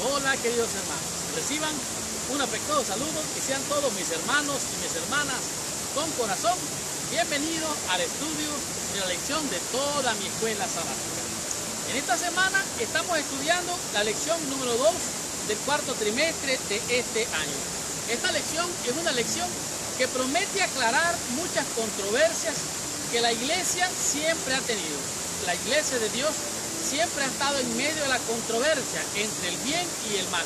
Hola queridos hermanos, reciban un afectuoso saludo y sean todos mis hermanos y mis hermanas con corazón bienvenidos al estudio de la lección de toda mi escuela sabática. En esta semana estamos estudiando la lección número 2 del cuarto trimestre de este año. Esta lección es una lección que promete aclarar muchas controversias que la iglesia siempre ha tenido. La iglesia de Dios siempre ha estado en medio de la controversia entre el bien y el mal.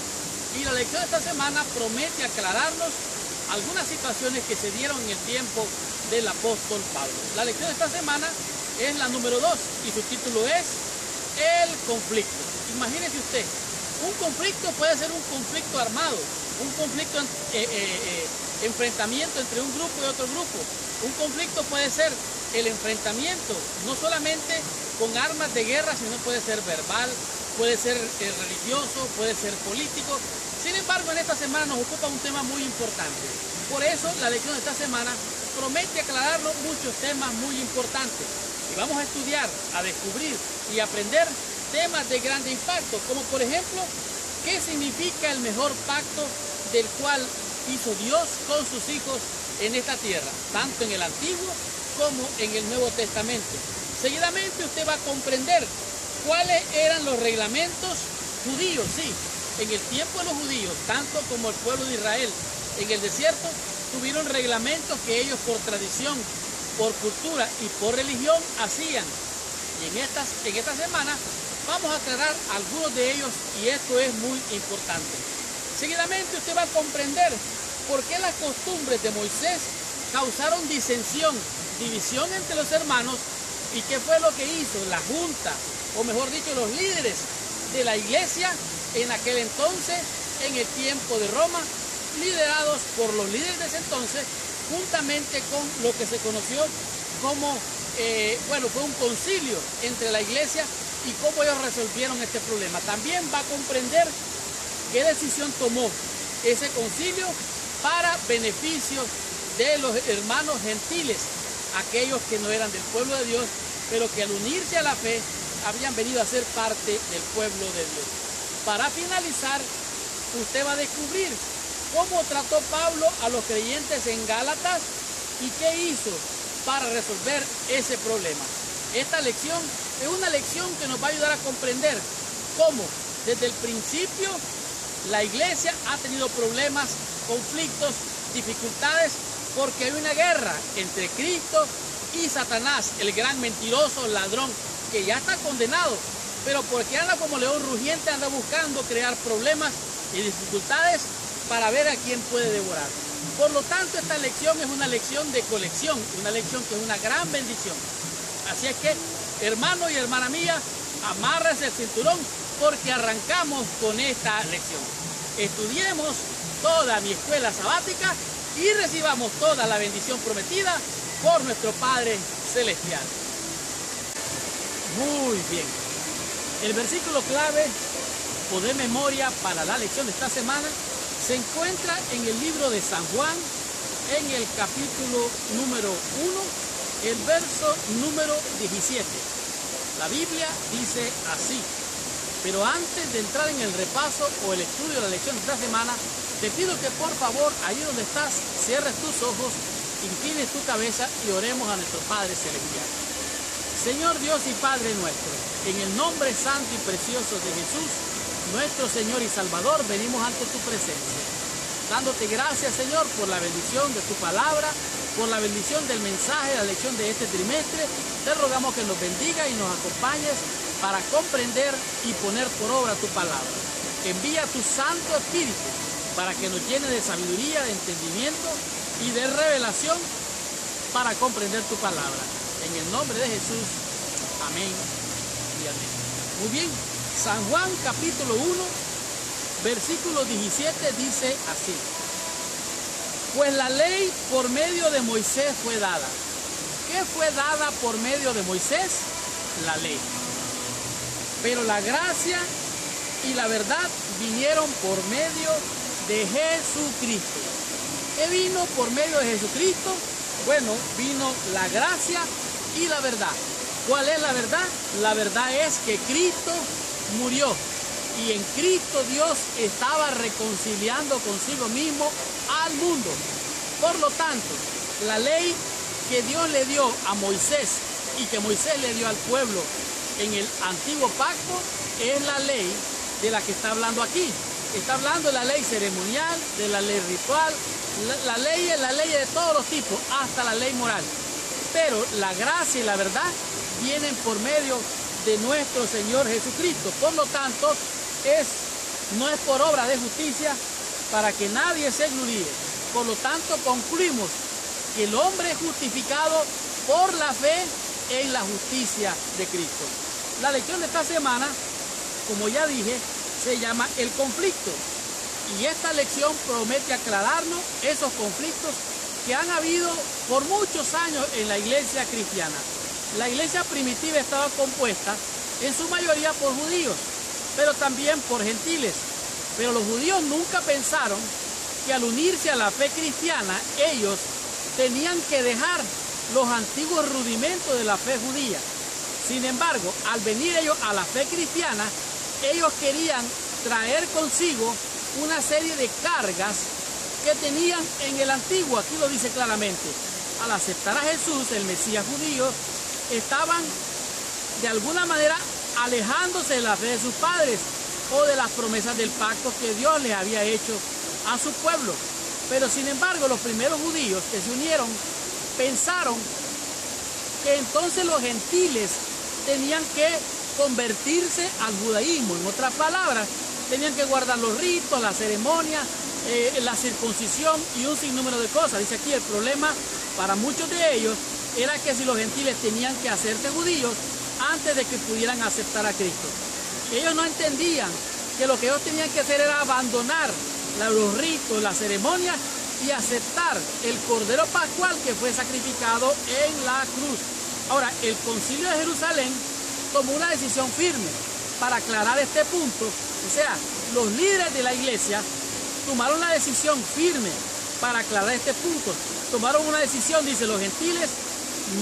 Y la lección de esta semana promete aclararnos algunas situaciones que se dieron en el tiempo del apóstol Pablo. La lección de esta semana es la número 2 y su título es El conflicto. Imagínese usted, un conflicto puede ser un conflicto armado, un conflicto, enfrentamiento entre un grupo y otro grupo. Un conflicto puede ser el enfrentamiento, no solamente con armas de guerra, sino puede ser verbal, puede ser religioso, puede ser político. Sin embargo, en esta semana nos ocupa un tema muy importante. Por eso, la lección de esta semana promete aclararnos muchos temas muy importantes. Y vamos a estudiar, a descubrir y aprender temas de grande impacto, como por ejemplo, ¿qué significa el mejor pacto del cual hizo Dios con sus hijos en esta tierra, tanto en el Antiguo como en el Nuevo Testamento? Seguidamente usted va a comprender cuáles eran los reglamentos judíos, sí, en el tiempo de los judíos, tanto como el pueblo de Israel en el desierto, tuvieron reglamentos que ellos por tradición, por cultura y por religión hacían. Y en esta semana vamos a aclarar algunos de ellos y esto es muy importante. Seguidamente usted va a comprender por qué las costumbres de Moisés causaron disensión, división entre los hermanos y qué fue lo que hizo la junta, o mejor dicho, los líderes de la iglesia en aquel entonces, en el tiempo de Roma, liderados por los líderes de ese entonces, juntamente con lo que se conoció como, fue un concilio entre la iglesia y cómo ellos resolvieron este problema. También va a comprender qué decisión tomó ese concilio para beneficio de los hermanos gentiles, aquellos que no eran del pueblo de Dios, pero que al unirse a la fe habían venido a ser parte del pueblo de Dios. Para finalizar, usted va a descubrir cómo trató Pablo a los creyentes en Gálatas y qué hizo para resolver ese problema. Esta lección es una lección que nos va a ayudar a comprender cómo desde el principio la iglesia ha tenido problemas, conflictos, dificultades, porque hay una guerra entre Cristo y Satanás, el gran mentiroso, ladrón, que ya está condenado, pero porque anda como león rugiente, anda buscando crear problemas y dificultades para ver a quién puede devorar. Por lo tanto, esta lección es una lección de colección, una lección que es una gran bendición. Así es que, hermano y hermana mía, amárrese el cinturón porque arrancamos con esta lección. Estudiemos toda mi escuela sabática y recibamos toda la bendición prometida por nuestro Padre Celestial. Muy bien. El versículo clave o de memoria para la lección de esta semana se encuentra en el libro de San Juan, en el capítulo número 1, el verso número 17. La Biblia dice así: pero antes de entrar en el repaso o el estudio de la lección de esta semana, te pido que por favor, allí donde estás, cierres tus ojos, inclines tu cabeza y oremos a nuestro Padre Celestial. Señor Dios y Padre nuestro, en el nombre santo y precioso de Jesús, nuestro Señor y Salvador, venimos ante tu presencia, dándote gracias, Señor, por la bendición de tu palabra, por la bendición del mensaje, la lección de este trimestre. Te rogamos que nos bendiga y nos acompañes para comprender y poner por obra tu palabra. Envía tu Santo Espíritu para que nos llene de sabiduría, de entendimiento y de revelación para comprender tu palabra. En el nombre de Jesús, amén y amén. Muy bien, San Juan capítulo 1, versículo 17 dice así: pues la ley por medio de Moisés fue dada. ¿Qué fue dada por medio de Moisés? La ley. Pero la gracia y la verdad vinieron por medio de Jesucristo. ¿Qué vino por medio de Jesucristo? Bueno, vino la gracia y la verdad. ¿Cuál es la verdad? La verdad es que Cristo murió y en Cristo Dios estaba reconciliando consigo mismo al mundo. Por lo tanto, la ley que Dios le dio a Moisés y que Moisés le dio al pueblo en el antiguo pacto es la ley de la que está hablando aquí. Está hablando de la ley ceremonial, de la ley ritual, la ley de todos los tipos, hasta la ley moral. Pero la gracia y la verdad vienen por medio de nuestro Señor Jesucristo. Por lo tanto, no es por obra de justicia para que nadie se gloríe. Por lo tanto, concluimos que el hombre es justificado por la fe en la justicia de Cristo. La lección de esta semana, como ya dije, se llama el conflicto. Y esta lección promete aclararnos esos conflictos que han habido por muchos años en la iglesia cristiana. La iglesia primitiva estaba compuesta en su mayoría por judíos, pero también por gentiles. Pero los judíos nunca pensaron que al unirse a la fe cristiana, ellos tenían que dejar los antiguos rudimentos de la fe judía. Sin embargo, al venir ellos a la fe cristiana, ellos querían traer consigo una serie de cargas que tenían en el antiguo. Aquí lo dice claramente. Al aceptar a Jesús, el Mesías judío, estaban de alguna manera alejándose de la fe de sus padres o de las promesas del pacto que Dios les había hecho a su pueblo. Pero sin embargo, los primeros judíos que se unieron pensaron que entonces los gentiles tenían que convertirse al judaísmo. En otras palabras, tenían que guardar los ritos, la ceremonia, la circuncisión y un sinnúmero de cosas. Dice aquí, el problema para muchos de ellos era que si los gentiles tenían que hacerse judíos antes de que pudieran aceptar a Cristo. Ellos no entendían que lo que ellos tenían que hacer era abandonar los ritos, la ceremonia y aceptar el Cordero Pascual que fue sacrificado en la cruz. Ahora, el Concilio de Jerusalén tomó una decisión firme para aclarar este punto. O sea, los líderes de la iglesia tomaron la decisión firme para aclarar este punto. Tomaron una decisión, dice, los gentiles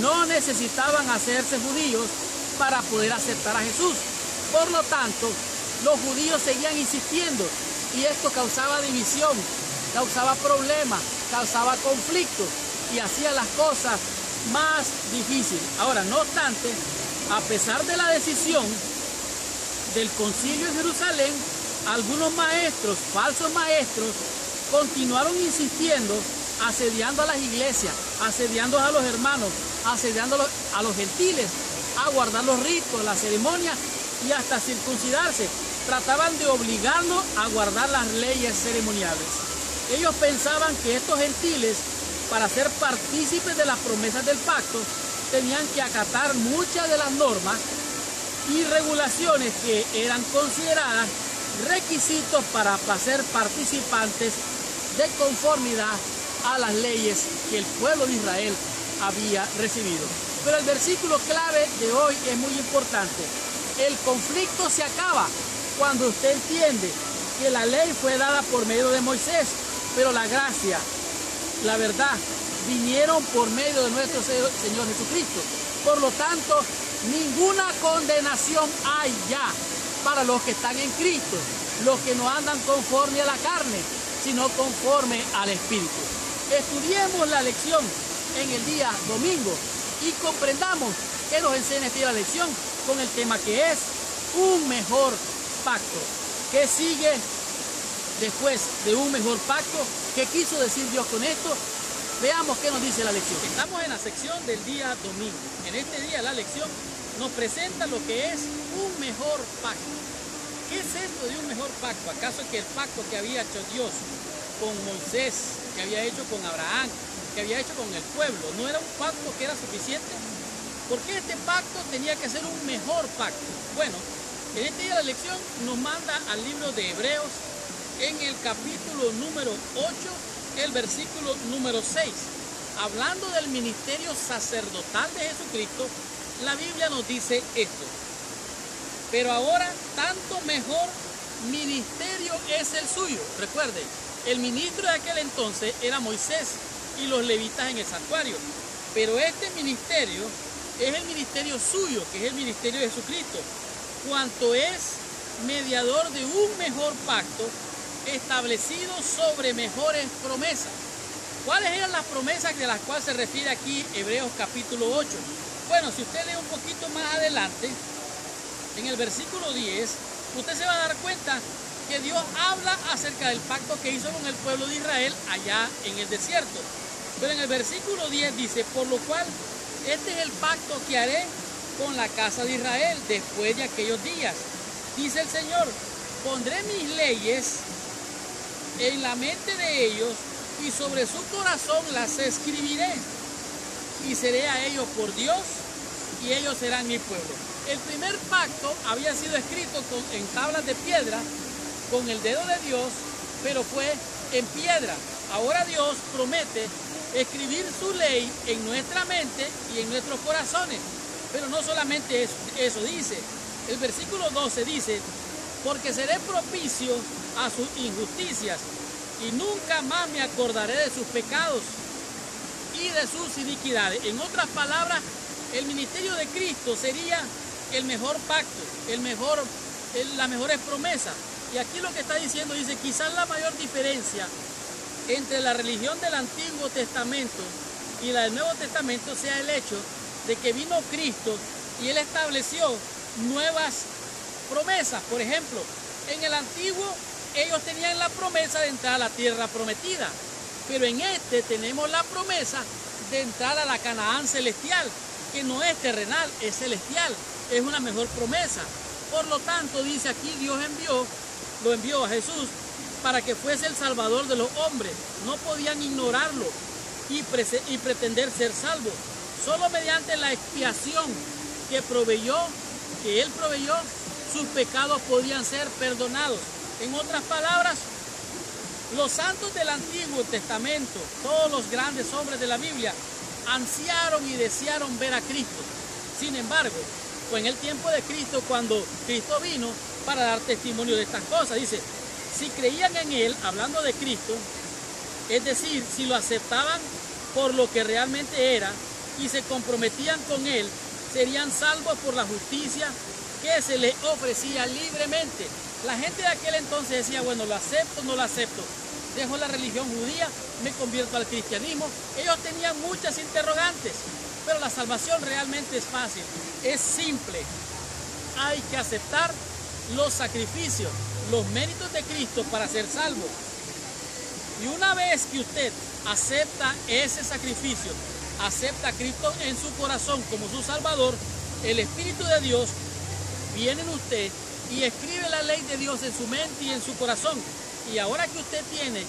no necesitaban hacerse judíos para poder aceptar a Jesús. Por lo tanto, los judíos seguían insistiendo y esto causaba división, causaba problemas, causaba conflictos y hacía las cosas más difíciles. Ahora, no obstante, a pesar de la decisión del concilio de Jerusalén, algunos maestros, falsos maestros, continuaron insistiendo, asediando a las iglesias, asediando a los hermanos, asediando a los gentiles, a guardar los ritos, las ceremonias y hasta circuncidarse. Trataban de obligarnos a guardar las leyes ceremoniales. Ellos pensaban que estos gentiles, para ser partícipes de las promesas del pacto, tenían que acatar muchas de las normas y regulaciones que eran consideradas requisitos para ser participantes de conformidad a las leyes que el pueblo de Israel había recibido. Pero el versículo clave de hoy es muy importante. El conflicto se acaba cuando usted entiende que la ley fue dada por medio de Moisés, pero la gracia, la verdad, vinieron por medio de nuestro Señor Jesucristo. Por lo tanto, ninguna condenación hay ya para los que están en Cristo, los que no andan conforme a la carne, sino conforme al Espíritu. Estudiemos la lección en el día domingo y comprendamos qué nos enseña esta lección con el tema que es un mejor pacto. ¿Qué sigue después de un mejor pacto? ¿Qué quiso decir Dios con esto? Veamos qué nos dice la lección. Estamos en la sección del día domingo. En este día la lección nos presenta lo que es un mejor pacto. ¿Qué es esto de un mejor pacto? ¿Acaso que el pacto que había hecho Dios con Moisés, que había hecho con Abraham, que había hecho con el pueblo, no era un pacto que era suficiente? ¿Por qué este pacto tenía que ser un mejor pacto? Bueno, en este día la lección nos manda al libro de Hebreos en el capítulo número 8, el versículo número 6. Hablando del ministerio sacerdotal de Jesucristo, la Biblia nos dice esto: pero ahora tanto mejor ministerio es el suyo. Recuerden, el ministro de aquel entonces era Moisés y los levitas en el santuario, pero este ministerio es el ministerio suyo, que es el ministerio de Jesucristo, cuanto es mediador de un mejor pacto establecido sobre mejores promesas. ¿Cuáles eran las promesas de las cuales se refiere aquí Hebreos capítulo 8? Bueno, si usted lee un poquito más adelante, en el versículo 10, usted se va a dar cuenta que Dios habla acerca del pacto que hizo con el pueblo de Israel allá en el desierto. Pero en el versículo 10 dice, por lo cual este es el pacto que haré con la casa de Israel después de aquellos días. Dice el Señor, pondré mis leyes en la mente de ellos y sobre su corazón las escribiré. Y seré a ellos por Dios y ellos serán mi pueblo. El primer pacto había sido escrito en tablas de piedra con el dedo de Dios, pero fue en piedra. Ahora Dios promete escribir su ley en nuestra mente y en nuestros corazones. Pero no solamente eso dice. El versículo 12 dice, porque seré propicio a sus injusticias y nunca más me acordaré de sus pecados y de sus iniquidades. En otras palabras, el ministerio de Cristo sería el mejor pacto, las mejores promesas. Y aquí lo que está diciendo, dice, quizás la mayor diferencia entre la religión del Antiguo Testamento y la del Nuevo Testamento sea el hecho de que vino Cristo y Él estableció nuevas promesas. Por ejemplo, en el Antiguo ellos tenían la promesa de entrar a la tierra prometida, pero en este tenemos la promesa de entrar a la Canaán celestial, que no es terrenal, es celestial, es una mejor promesa. Por lo tanto, dice aquí, Dios lo envió a Jesús para que fuese el Salvador de los hombres. No podían ignorarlo y pretender ser salvos. Solo mediante la expiación que Él proveyó, sus pecados podían ser perdonados. En otras palabras, los santos del Antiguo Testamento, todos los grandes hombres de la Biblia, ansiaron y desearon ver a Cristo. Sin embargo, fue en el tiempo de Cristo cuando Cristo vino para dar testimonio de estas cosas. Dice, si creían en Él, hablando de Cristo, es decir, si lo aceptaban por lo que realmente era y se comprometían con Él, serían salvos por la justicia que se les ofrecía libremente. La gente de aquel entonces decía, bueno, lo acepto, no lo acepto. Dejo la religión judía, me convierto al cristianismo. Ellos tenían muchas interrogantes, pero la salvación realmente es fácil, es simple. Hay que aceptar los sacrificios, los méritos de Cristo para ser salvo. Y una vez que usted acepta ese sacrificio, acepta a Cristo en su corazón como su Salvador, el Espíritu de Dios viene en usted y escribe la ley de Dios en su mente y en su corazón. Y ahora que usted tiene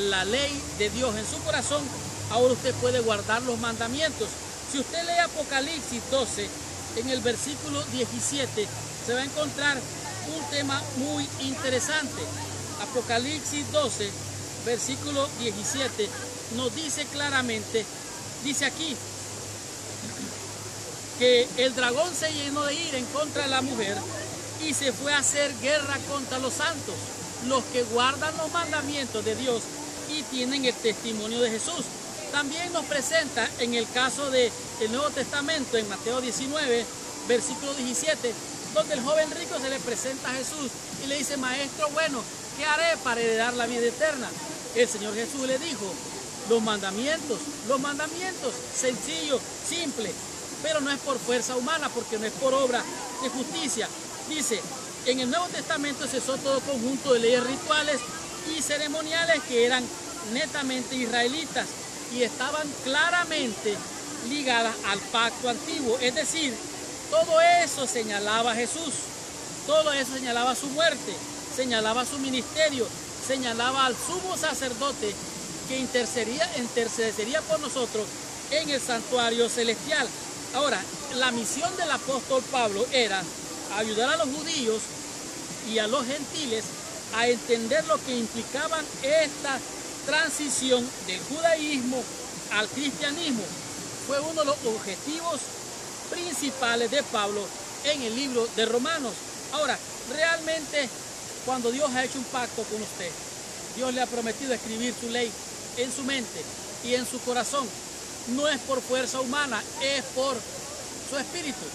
la ley de Dios en su corazón, ahora usted puede guardar los mandamientos. Si usted lee Apocalipsis 12, en el versículo 17, se va a encontrar un tema muy interesante. Apocalipsis 12, versículo 17, nos dice claramente, dice aquí, que el dragón se llenó de ira en contra de la mujer y se fue a hacer guerra contra los santos, los que guardan los mandamientos de Dios y tienen el testimonio de Jesús. También nos presenta en el caso del Nuevo Testamento, en Mateo 19, versículo 17, donde el joven rico se le presenta a Jesús y le dice, maestro bueno, ¿qué haré para heredar la vida eterna? El Señor Jesús le dijo, los mandamientos, sencillo, simple, pero no es por fuerza humana, porque no es por obra de justicia. Dice, en el Nuevo Testamento cesó todo conjunto de leyes rituales y ceremoniales que eran netamente israelitas y estaban claramente ligadas al pacto antiguo. Es decir, todo eso señalaba a Jesús, todo eso señalaba su muerte, señalaba su ministerio, señalaba al sumo sacerdote que intercedería por nosotros en el santuario celestial. Ahora, la misión del apóstol Pablo era ayudar a los judíos y a los gentiles a entender lo que implicaban esta transición del judaísmo al cristianismo. Fue uno de los objetivos principales de Pablo en el libro de Romanos. Ahora, realmente, cuando Dios ha hecho un pacto con usted, Dios le ha prometido escribir su ley en su mente y en su corazón. No es por fuerza humana, es por su espíritu.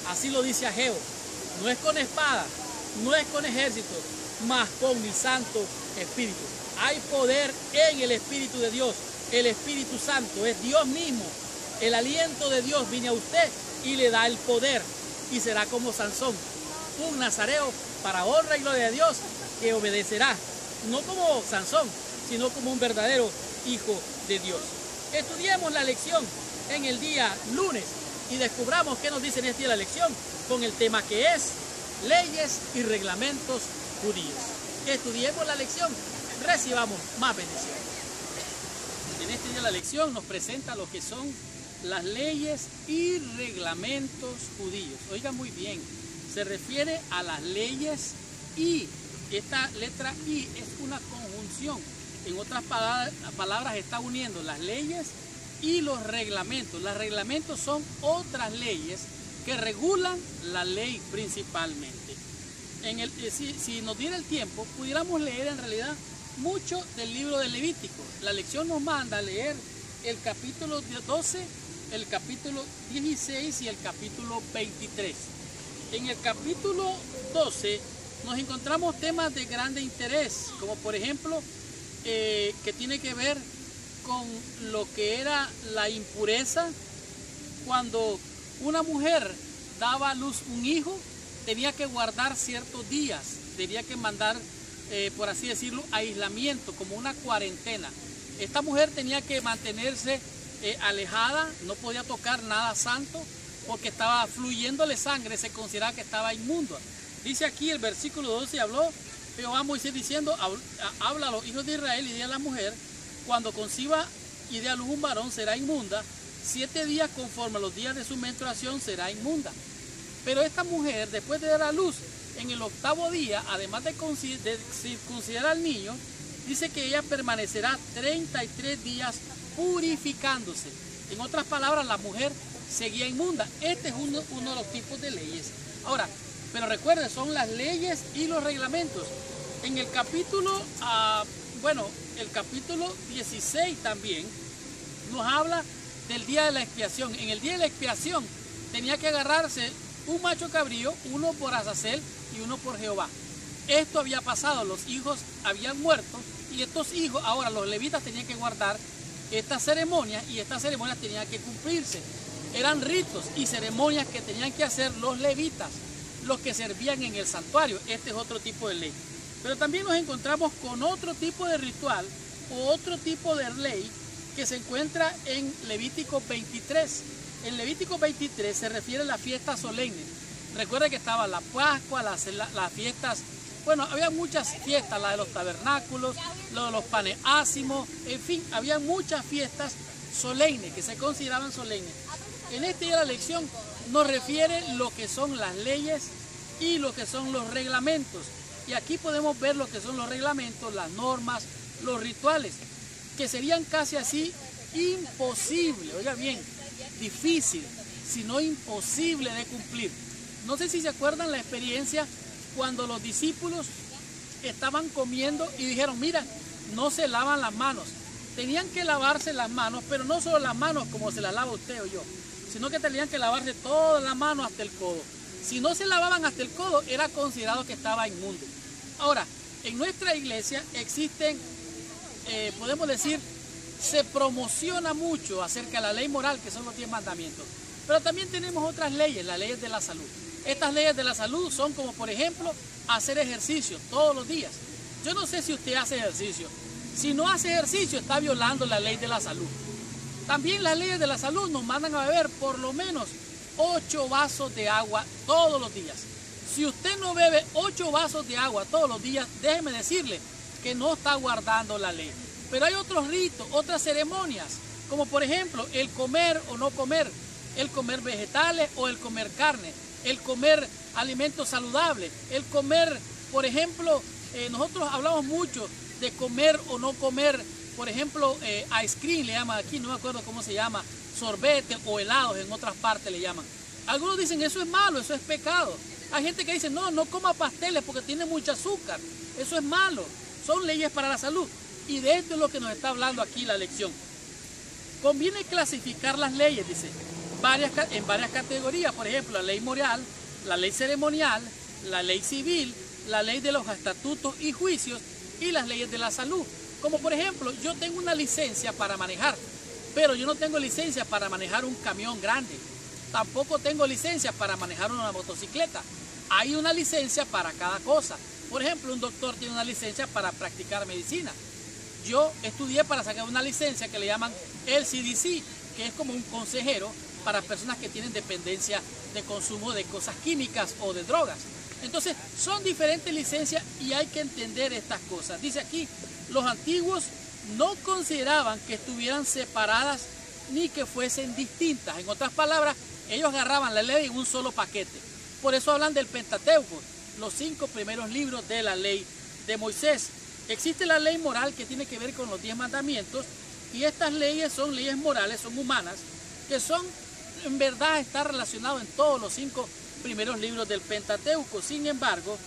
Así lo dice Ageo. No es con espada, no es con ejército, mas con mi Santo Espíritu. Hay poder en el Espíritu de Dios. El Espíritu Santo es Dios mismo. El aliento de Dios viene a usted y le da el poder. Y será como Sansón, un nazareo para honra y gloria de Dios, que obedecerá, no como Sansón, sino como un verdadero hijo de Dios. Estudiemos la lección en el día lunes y descubramos qué nos dice en este día la lección con el tema que es leyes y reglamentos judíos. Estudiemos la lección, recibamos más bendiciones. En este día la lección nos presenta lo que son las leyes y reglamentos judíos. Oigan muy bien, se refiere a las leyes y esta letra I es una conjunción. En otras palabras está uniendo las leyes y los reglamentos. Los reglamentos son otras leyes que regulan la ley principalmente. Si nos diera el tiempo, pudiéramos leer en realidad mucho del libro de Levítico. La lección nos manda a leer el capítulo 12, el capítulo 16 y el capítulo 23. En el capítulo 12 nos encontramos temas de grande interés, como por ejemplo que tiene que ver con lo que era la impureza. Cuando una mujer daba a luz un hijo, tenía que guardar ciertos días, tenía que mandar, por así decirlo, aislamiento, como una cuarentena. Esta mujer tenía que mantenerse alejada, no podía tocar nada santo, porque estaba fluyéndole sangre, se consideraba que estaba inmundo. Dice aquí el versículo 12, habló Jehová a Moisés diciendo, habla a los hijos de Israel y di a la mujer, cuando conciba y dé a luz un varón será inmunda, 7 días conforme a los días de su menstruación será inmunda. Pero esta mujer, después de dar a luz, en el 8º día, además de circuncidar al niño, dice que ella permanecerá 33 días purificándose. En otras palabras, la mujer seguía inmunda. Este es uno de los tipos de leyes. Ahora, pero recuerden, son las leyes y los reglamentos. En el capítulo, el capítulo 16 también nos habla del día de la expiación. En el día de la expiación tenía que agarrarse un macho cabrío, uno por Azazel y uno por Jehová. Esto había pasado, los hijos habían muerto y estos hijos, ahora los levitas tenían que guardar estas ceremonias y estas ceremonias tenían que cumplirse. Eran ritos y ceremonias que tenían que hacer los levitas, los que servían en el santuario. Este es otro tipo de ley. Pero también nos encontramos con otro tipo de ritual o otro tipo de ley que se encuentra en Levítico 23. En Levítico 23 se refiere a las fiestas solemnes. Recuerda que estaba la Pascua, las fiestas, había muchas fiestas, la de los tabernáculos, lo de los panes ácimos, en fin, había muchas fiestas solemnes que se consideraban solemnes. En este día de la lección nos refiere lo que son las leyes y lo que son los reglamentos. Y aquí podemos ver lo que son los reglamentos, las normas, los rituales, que serían casi así imposible, oiga bien, difícil, sino imposible de cumplir. No sé si se acuerdan la experiencia cuando los discípulos estaban comiendo y dijeron, mira, no se lavan las manos. Tenían que lavarse las manos, pero no solo las manos como se las lava usted o yo, sino que tenían que lavarse toda la mano hasta el codo. Si no se lavaban hasta el codo, era considerado que estaba inmundo. Ahora, en nuestra iglesia existen, podemos decir, se promociona mucho acerca de la ley moral, que son los 10 mandamientos. Pero también tenemos otras leyes, las leyes de la salud. Estas leyes de la salud son como, por ejemplo, hacer ejercicio todos los días. Yo no sé si usted hace ejercicio. Si no hace ejercicio, está violando la ley de la salud. También las leyes de la salud nos mandan a beber por lo menos 8 vasos de agua todos los días. Si usted no bebe 8 vasos de agua todos los días, déjeme decirle que no está guardando la ley. Pero hay otros ritos, otras ceremonias, como por ejemplo el comer o no comer, el comer vegetales o el comer carne, el comer alimentos saludables, el comer, por ejemplo, nosotros hablamos mucho de comer o no comer, por ejemplo, ice cream le llaman aquí, no me acuerdo cómo se llama, sorbete o helados en otras partes le llaman. Algunos dicen eso es malo, eso es pecado. Hay gente que dice no, no coma pasteles porque tiene mucho azúcar, eso es malo. Son leyes para la salud y de esto es lo que nos está hablando aquí la lección. Conviene clasificar las leyes, dice, en varias categorías, por ejemplo, la ley moral, la ley ceremonial, la ley civil, la ley de los estatutos y juicios y las leyes de la salud. Como por ejemplo, yo tengo una licencia para manejar, pero yo no tengo licencia para manejar un camión grande. Tampoco tengo licencia para manejar una motocicleta. Hay una licencia para cada cosa. Por ejemplo, un doctor tiene una licencia para practicar medicina. Yo estudié para sacar una licencia que le llaman el CDC, que es como un consejero para personas que tienen dependencia de consumo de cosas químicas o de drogas. Entonces, son diferentes licencias y hay que entender estas cosas. Dice aquí, los antiguos no consideraban que estuvieran separadas ni que fuesen distintas. En otras palabras, ellos agarraban la ley en un solo paquete. Por eso hablan del Pentateuco, los 5 primeros libros de la ley de Moisés. Existe la ley moral que tiene que ver con los 10 mandamientos, y estas leyes son leyes morales, son humanas, que son, en verdad, están relacionados en todos los 5 primeros libros del Pentateuco. Sin embargo,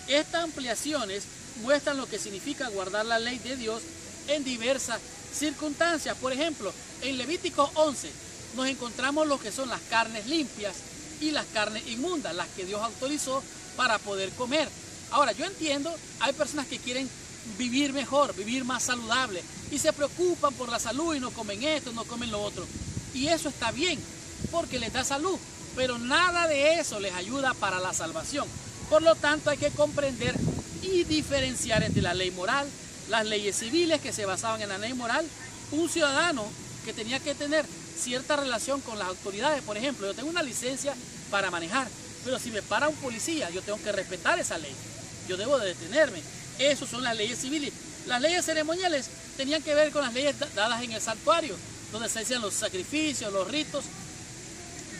estas ampliaciones muestran lo que significa guardar la ley de Dios en diversas circunstancias. Por ejemplo, en Levítico 11 nos encontramos lo que son las carnes limpias y las carnes inmundas, las que Dios autorizó para poder comer. Ahora, yo entiendo, hay personas que quieren vivir mejor, vivir más saludable, y se preocupan por la salud y no comen esto, no comen lo otro. Y eso está bien, porque les da salud, pero nada de eso les ayuda para la salvación. Por lo tanto, hay que comprender y diferenciar entre la ley moral, las leyes civiles que se basaban en la ley moral. Un ciudadano que tenía que tener cierta relación con las autoridades, por ejemplo, yo tengo una licencia para manejar, pero si me para un policía, yo tengo que respetar esa ley, yo debo de detenerme. Esas son las leyes civiles. Las leyes ceremoniales tenían que ver con las leyes dadas en el santuario, donde se hacían los sacrificios, los ritos,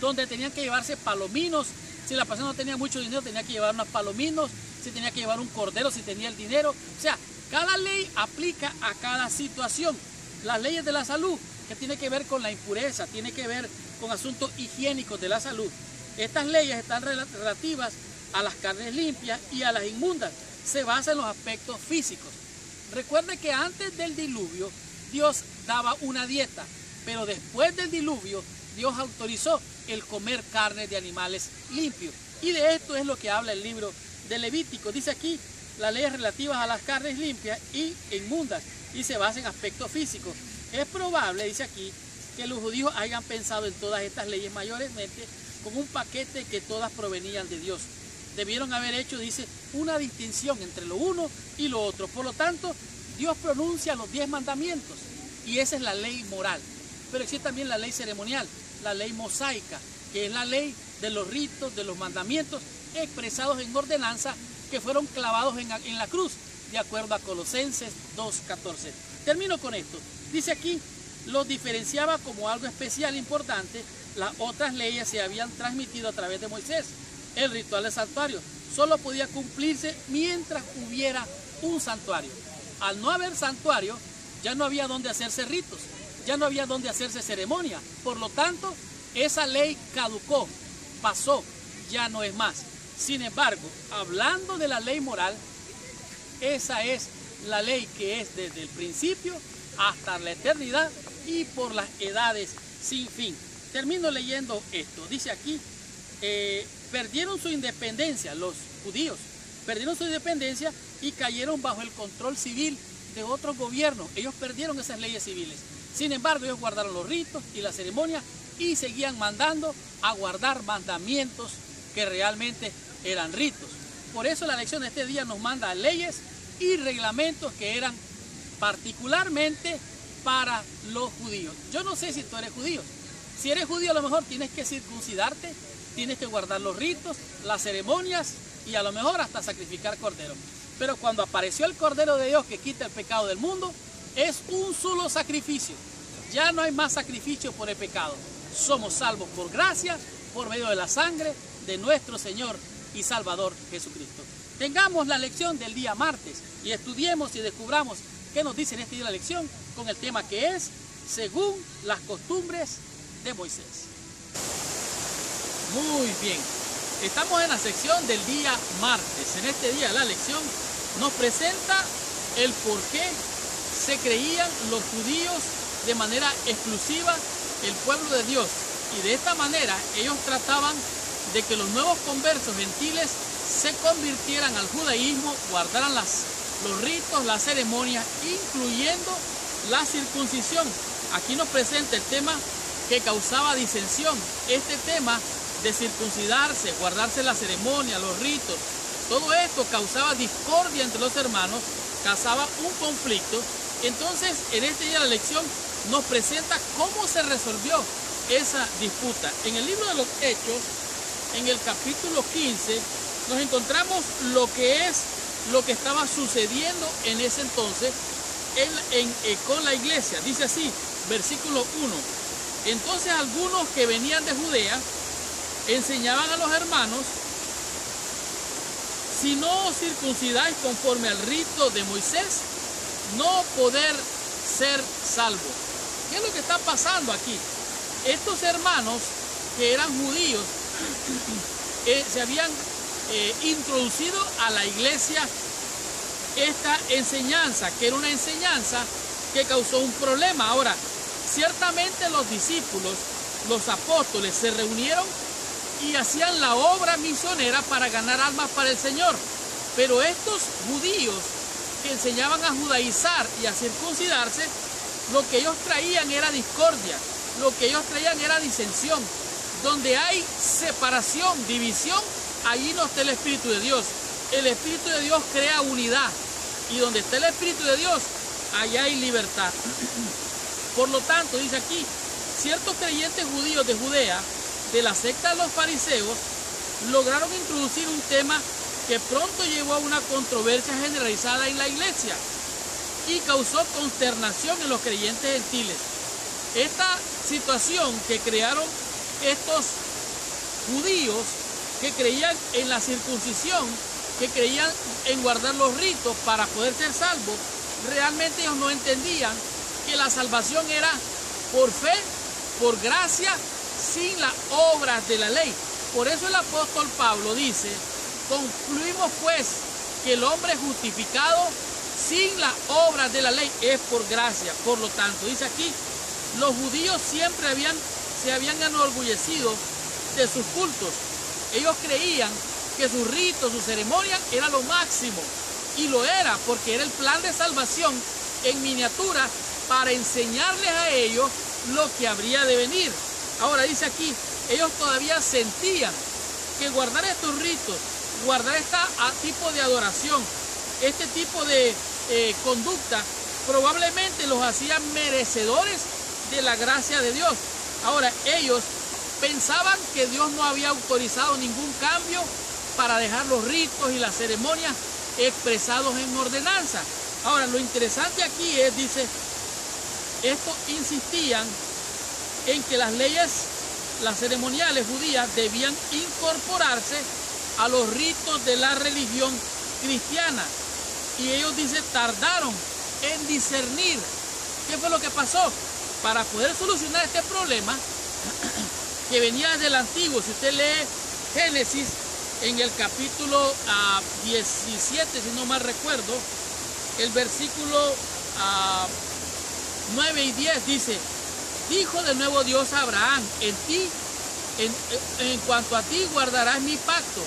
donde tenían que llevarse palominos. Si la persona no tenía mucho dinero, tenía que llevar unos palominos, si tenía que llevar un cordero, si tenía el dinero. O sea, cada ley aplica a cada situación. Las leyes de la salud, que tiene que ver con la impureza, tiene que ver con asuntos higiénicos de la salud. Estas leyes están relativas a las carnes limpias y a las inmundas. Se basa en los aspectos físicos. Recuerde que antes del diluvio Dios daba una dieta, pero después del diluvio Dios autorizó el comer carne de animales limpios. Y de esto es lo que habla el libro de Levítico. Dice aquí las leyes relativas a las carnes limpias y inmundas, y se basa en aspectos físicos. Es probable, dice aquí, que los judíos hayan pensado en todas estas leyes mayormente como un paquete que todas provenían de Dios. Debieron haber hecho, dice, una distinción entre lo uno y lo otro. Por lo tanto, Dios pronuncia los 10 mandamientos, y esa es la ley moral. Pero existe también la ley ceremonial, la ley mosaica, que es la ley de los ritos, de los mandamientos expresados en ordenanza que fueron clavados en la cruz, de acuerdo a Colosenses 2:14. Termino con esto. Dice aquí, los diferenciaba como algo especial, importante. Las otras leyes se habían transmitido a través de Moisés. El ritual del santuario solo podía cumplirse mientras hubiera un santuario. Al no haber santuario, ya no había donde hacerse ritos, ya no había donde hacerse ceremonia. Por lo tanto, esa ley caducó, pasó, ya no es más. Sin embargo, hablando de la ley moral, esa es la ley que es desde el principio hasta la eternidad y por las edades sin fin. Termino leyendo esto. Dice aquí, perdieron su independencia, los judíos perdieron su independencia y cayeron bajo el control civil de otros gobiernos. Ellos perdieron esas leyes civiles. Sin embargo, ellos guardaron los ritos y la ceremonia y seguían mandando a guardar mandamientos que realmente eran ritos. Por eso la lección de este día nos manda leyes y reglamentos que eran particularmente para los judíos. Yo no sé si tú eres judío. Si eres judío, a lo mejor tienes que circuncidarte, tienes que guardar los ritos, las ceremonias y a lo mejor hasta sacrificar cordero. Pero cuando apareció el Cordero de Dios que quita el pecado del mundo, es un solo sacrificio. Ya no hay más sacrificio por el pecado. Somos salvos por gracia, por medio de la sangre de nuestro Señor y Salvador Jesucristo. Tengamos la lección del día martes y estudiemos y descubramos qué nos dice en este día la lección con el tema que es según las costumbres de Moisés. Muy bien, estamos en la sección del día martes. En este día la lección nos presenta el por qué se creían los judíos de manera exclusiva el pueblo de Dios, y de esta manera ellos trataban de que los nuevos conversos gentiles se convirtieran al judaísmo, guardaran los ritos, las ceremonias, incluyendo la circuncisión. Aquí nos presenta el tema que causaba disensión. Este tema de circuncidarse, guardarse la ceremonia, los ritos, todo esto causaba discordia entre los hermanos, causaba un conflicto. Entonces, en este día de la lección nos presenta cómo se resolvió esa disputa. En el libro de los Hechos, en el capítulo 15, nos encontramos lo que estaba sucediendo en ese entonces con la iglesia. Dice así, versículo 1. Entonces algunos que venían de Judea enseñaban a los hermanos: si no os circuncidáis conforme al rito de Moisés, no poder ser salvo. ¿Qué es lo que está pasando aquí? Estos hermanos que eran judíos se habían introducido a la iglesia esta enseñanza, que era una enseñanza que causó un problema. Ahora, ciertamente los discípulos, los apóstoles, se reunieron y hacían la obra misionera para ganar almas para el Señor. Pero estos judíos que enseñaban a judaizar y a circuncidarse, lo que ellos traían era discordia, lo que ellos traían era disensión. Donde hay separación, división, allí no está el Espíritu de Dios. El Espíritu de Dios crea unidad, y donde está el Espíritu de Dios, allá hay libertad. Por lo tanto, dice aquí, ciertos creyentes judíos de Judea, de la secta de los fariseos, lograron introducir un tema que pronto llevó a una controversia generalizada en la iglesia y causó consternación en los creyentes gentiles. Esta situación que crearon estos judíos que creían en la circuncisión, que creían en guardar los ritos para poder ser salvos, realmente ellos no entendían que la salvación era por fe, por gracia, sin las obras de la ley. Por eso el apóstol Pablo dice: concluimos pues que el hombre justificado sin las obras de la ley es por gracia. Por lo tanto, dice aquí, los judíos siempre se habían enorgullecido de sus cultos. Ellos creían que sus ritos, sus ceremonias era lo máximo, y lo era, porque era el plan de salvación en miniatura para enseñarles a ellos lo que habría de venir. Ahora dice aquí, ellos todavía sentían que guardar estos ritos, guardar este tipo de adoración, este tipo de conducta, probablemente los hacían merecedores de la gracia de Dios. Ahora, ellos pensaban que Dios no había autorizado ningún cambio para dejar los ritos y las ceremonias expresados en ordenanza. Ahora, lo interesante aquí es, dice, estos insistían en que las leyes, las ceremoniales judías debían incorporarse a los ritos de la religión cristiana. Y ellos, dice, tardaron en discernir qué fue lo que pasó. Para poder solucionar este problema que venía desde el antiguo, si usted lee Génesis en el capítulo 17, si no mal recuerdo, el versículo 9 y 10 dice: dijo de nuevo Dios a Abraham: en cuanto a ti guardarás mi pacto,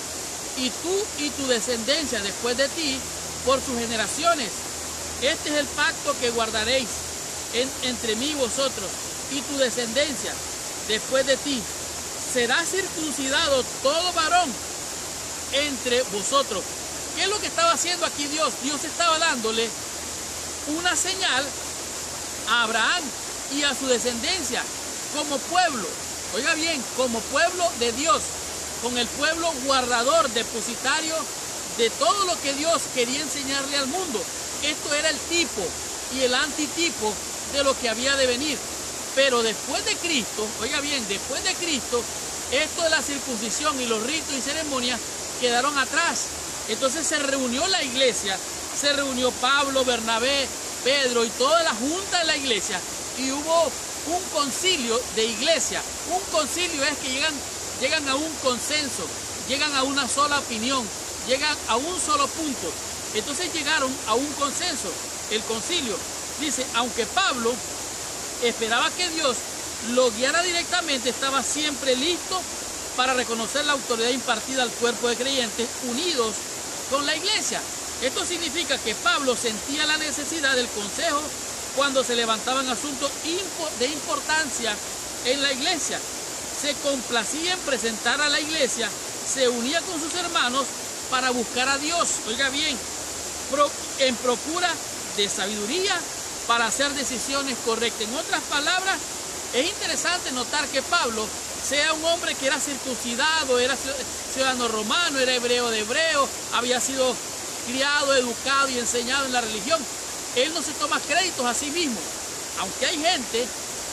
y tú y tu descendencia después de ti por sus generaciones. Este es el pacto que guardaréis entre mí y vosotros y tu descendencia después de ti. Será circuncidado todo varón entre vosotros. ¿Qué es lo que estaba haciendo aquí Dios? Dios estaba dándole una señal a Abraham y a su descendencia como pueblo. Oiga bien, como pueblo de Dios, con el pueblo guardador, depositario de todo lo que Dios quería enseñarle al mundo. Esto era el tipo y el antitipo de lo que había de venir. Pero después de Cristo, oiga bien, después de Cristo, esto de la circuncisión y los ritos y ceremonias quedaron atrás. Entonces se reunió la iglesia, se reunió Pablo, Bernabé, Pedro y toda la junta de la iglesia, y hubo un concilio de iglesia. Un concilio es que llegan a un consenso, llegan a una sola opinión, llegan a un solo punto. Entonces llegaron a un consenso. El concilio dice, aunque Pablo esperaba que Dios lo guiara directamente, estaba siempre listo para reconocer la autoridad impartida al cuerpo de creyentes unidos con la iglesia. Esto significa que Pablo sentía la necesidad del consejo cuando se levantaban asuntos de importancia en la iglesia. Se complacía en presentar a la iglesia, se unía con sus hermanos para buscar a Dios, oiga bien, en procura de sabiduría para hacer decisiones correctas. En otras palabras, es interesante notar que Pablo sea un hombre que era circuncidado, era ciudadano romano, era hebreo de hebreo, había sido criado, educado y enseñado en la religión. Él no se toma créditos a sí mismo. Aunque hay gente